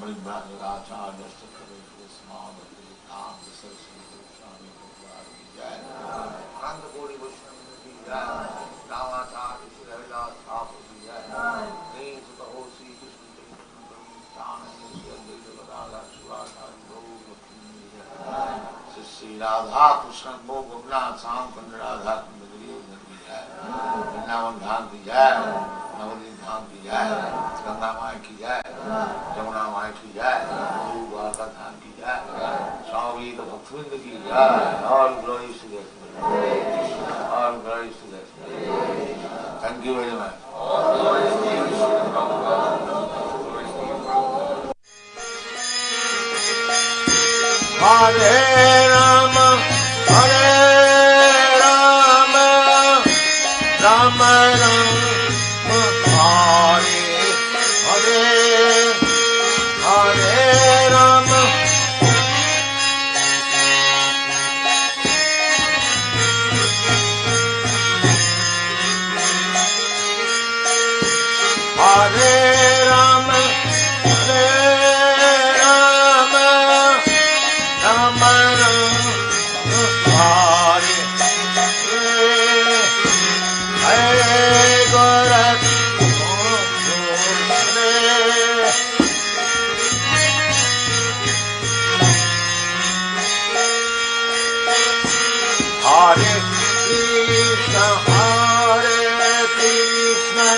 Radha Krishna Bhogavna Sam Kund Radha Kund Vrindavan Dham ki jai, Navadvip Dham ki jai, Ganga Mai ki jai, Jamuna Mai ki jai, Guru Dwarka Dham ki jai, Swami the Bhaktivinoda ki jai, all glories to that. All glories to that. Thank you very much. Hare Rama, Hare Rama, Rama Rama, Hare Hare, Hare Rama. Hare Rama, Hare Rama, Rama Rama, Hare Hare, Hare Krishna, Hare Krishna,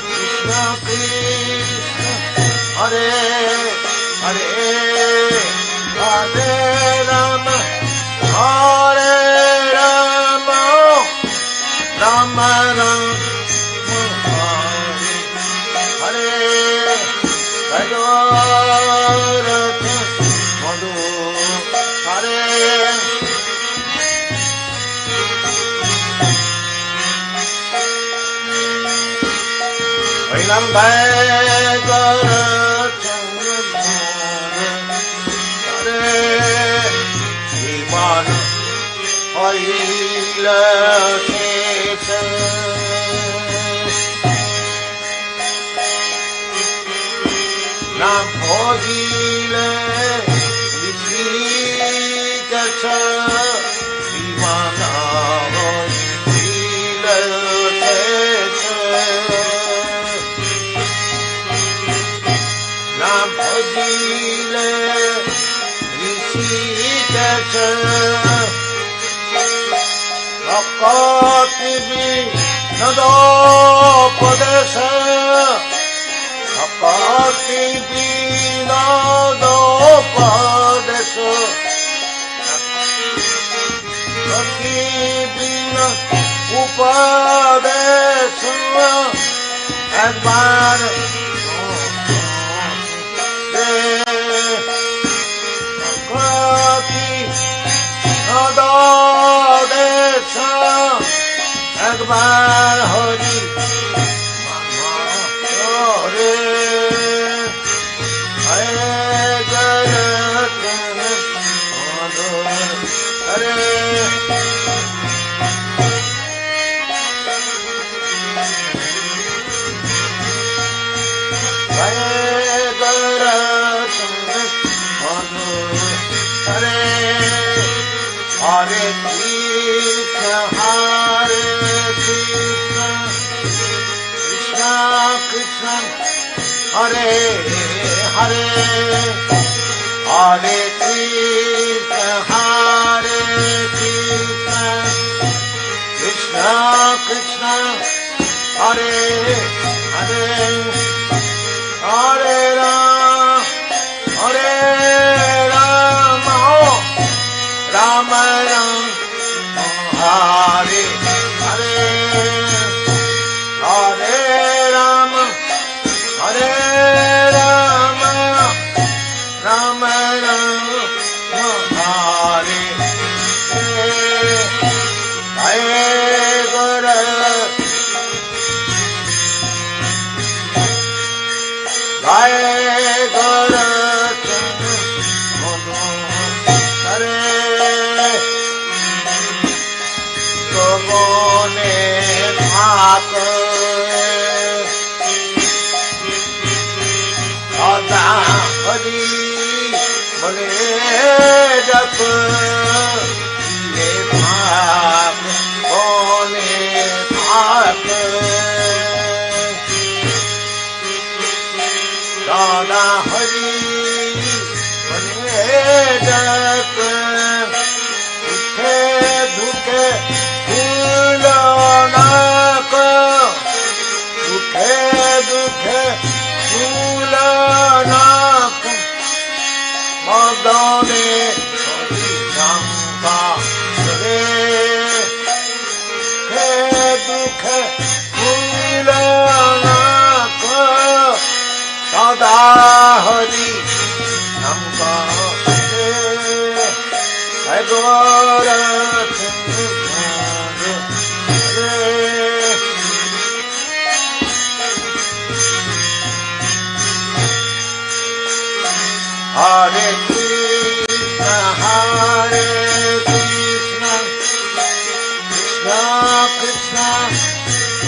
Krishna Krishna, Hare Hare, Hare Rama, Hare Rama, Rama Rama, Hare Hare, Bhagavatam Madhu, Hare Nam Bhagavatam Hare Srimad Harila Sesa Nam Bhojile Vishikasa Srimad Harila Sesa Nam Bhojile Rishikasa Bhakti Vinada Padesa Bhakti Vinada Padesa Bhakti Vinada Upadesa Advara Akbar Hari Hare Hare Jagannath Hare Hare Krishna, Hare Krishna, Krishna Krishna, Hare Hare, Hare Krishna, Hare Krishna, Krishna Krishna, Hare Hare, Hare Rama, Hare Rama, Rama Rama, Hare सदा हरि मने जप ये भाग बोले भाग सदा हरि मने जप दुखे दुखे भूलनाक दुखे दुखे भूलनाक मदने शंका रे दुखे भूलनाक सदा हरि नमका रे Gorakh Hare Krishna, Hare Krishna, Krishna Krishna,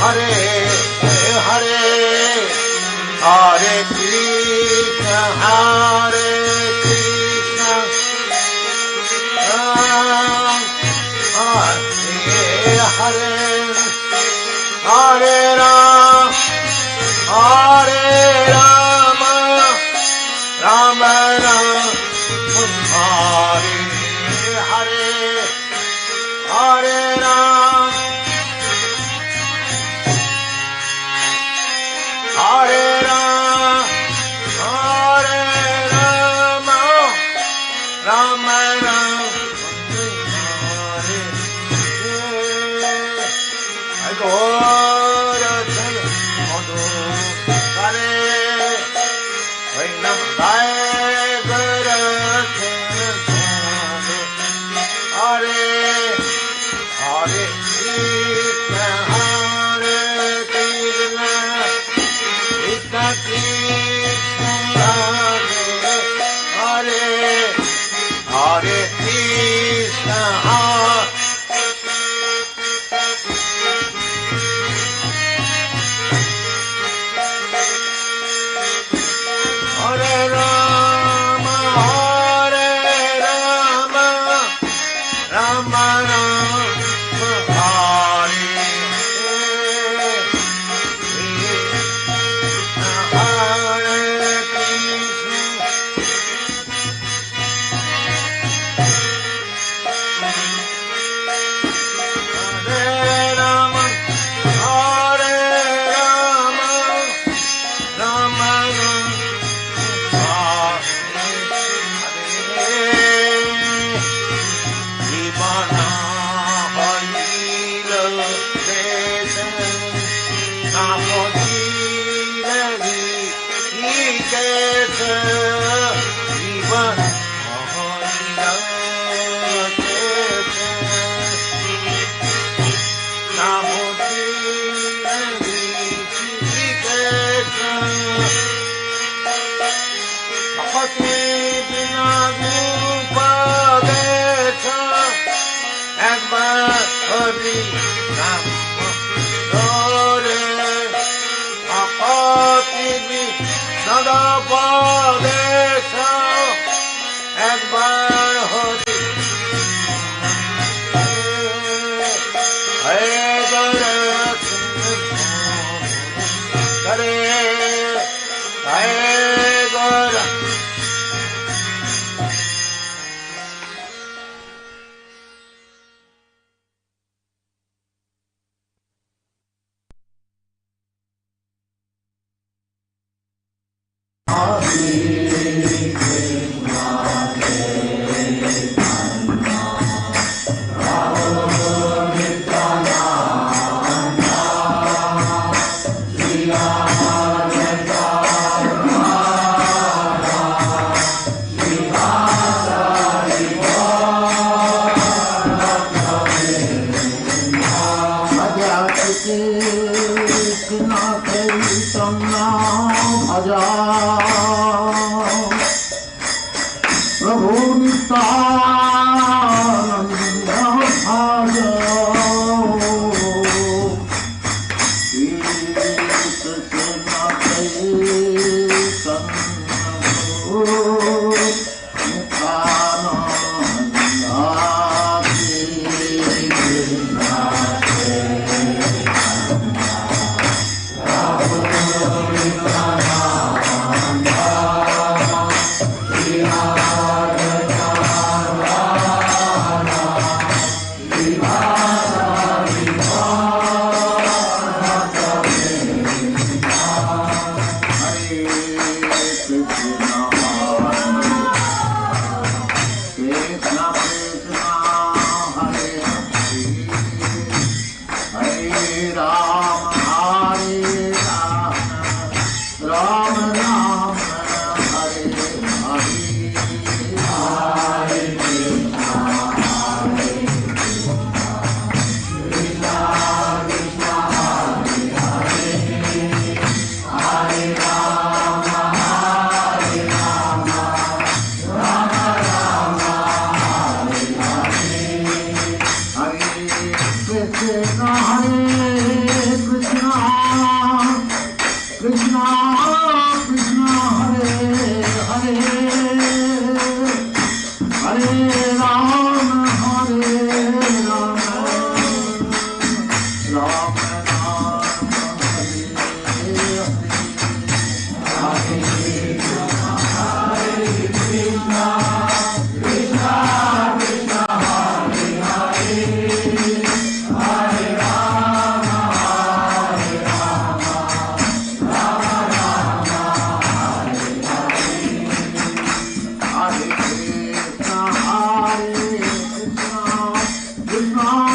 Hare Hare, Hare Krishna, Hare Krishna, Hare Hare, Hare Ram, Hare Rama, Rama Rama, Hare Hare, Hare Ram, Hare Ram, Hare Rama, Rama Rama, Hare Hare. Gora Chala Madhu Hare Vainam Hare Hare Hare Krishna, Hare Krishna, Krishna Krishna, Hare Hare Krishna, Hare Rama, Hare Rama, Rama Rama, Hare Hare Krishna, Hare Rama, Hare Rama, Rama Rama. Ram, Hare Ram, Ram Ram, Hare Hare, Hare Krishna, Krishna Krishna, Hare Hare, Hare Rama, Hare Rama, Rama Rama, Hare Hare, Hare Krishna, Hare Krishna, Krishna Krishna, Hare Hare, Hare Rama, Hare Rama, Rama Rama, Hare Hare, Hare Krishna, Hare Krishna, Krishna Krishna, Hare Hare, Hare Rama, Hare Rama, Rama Rama, Hare Hare, Hare Krishna, Hare Krishna, Krishna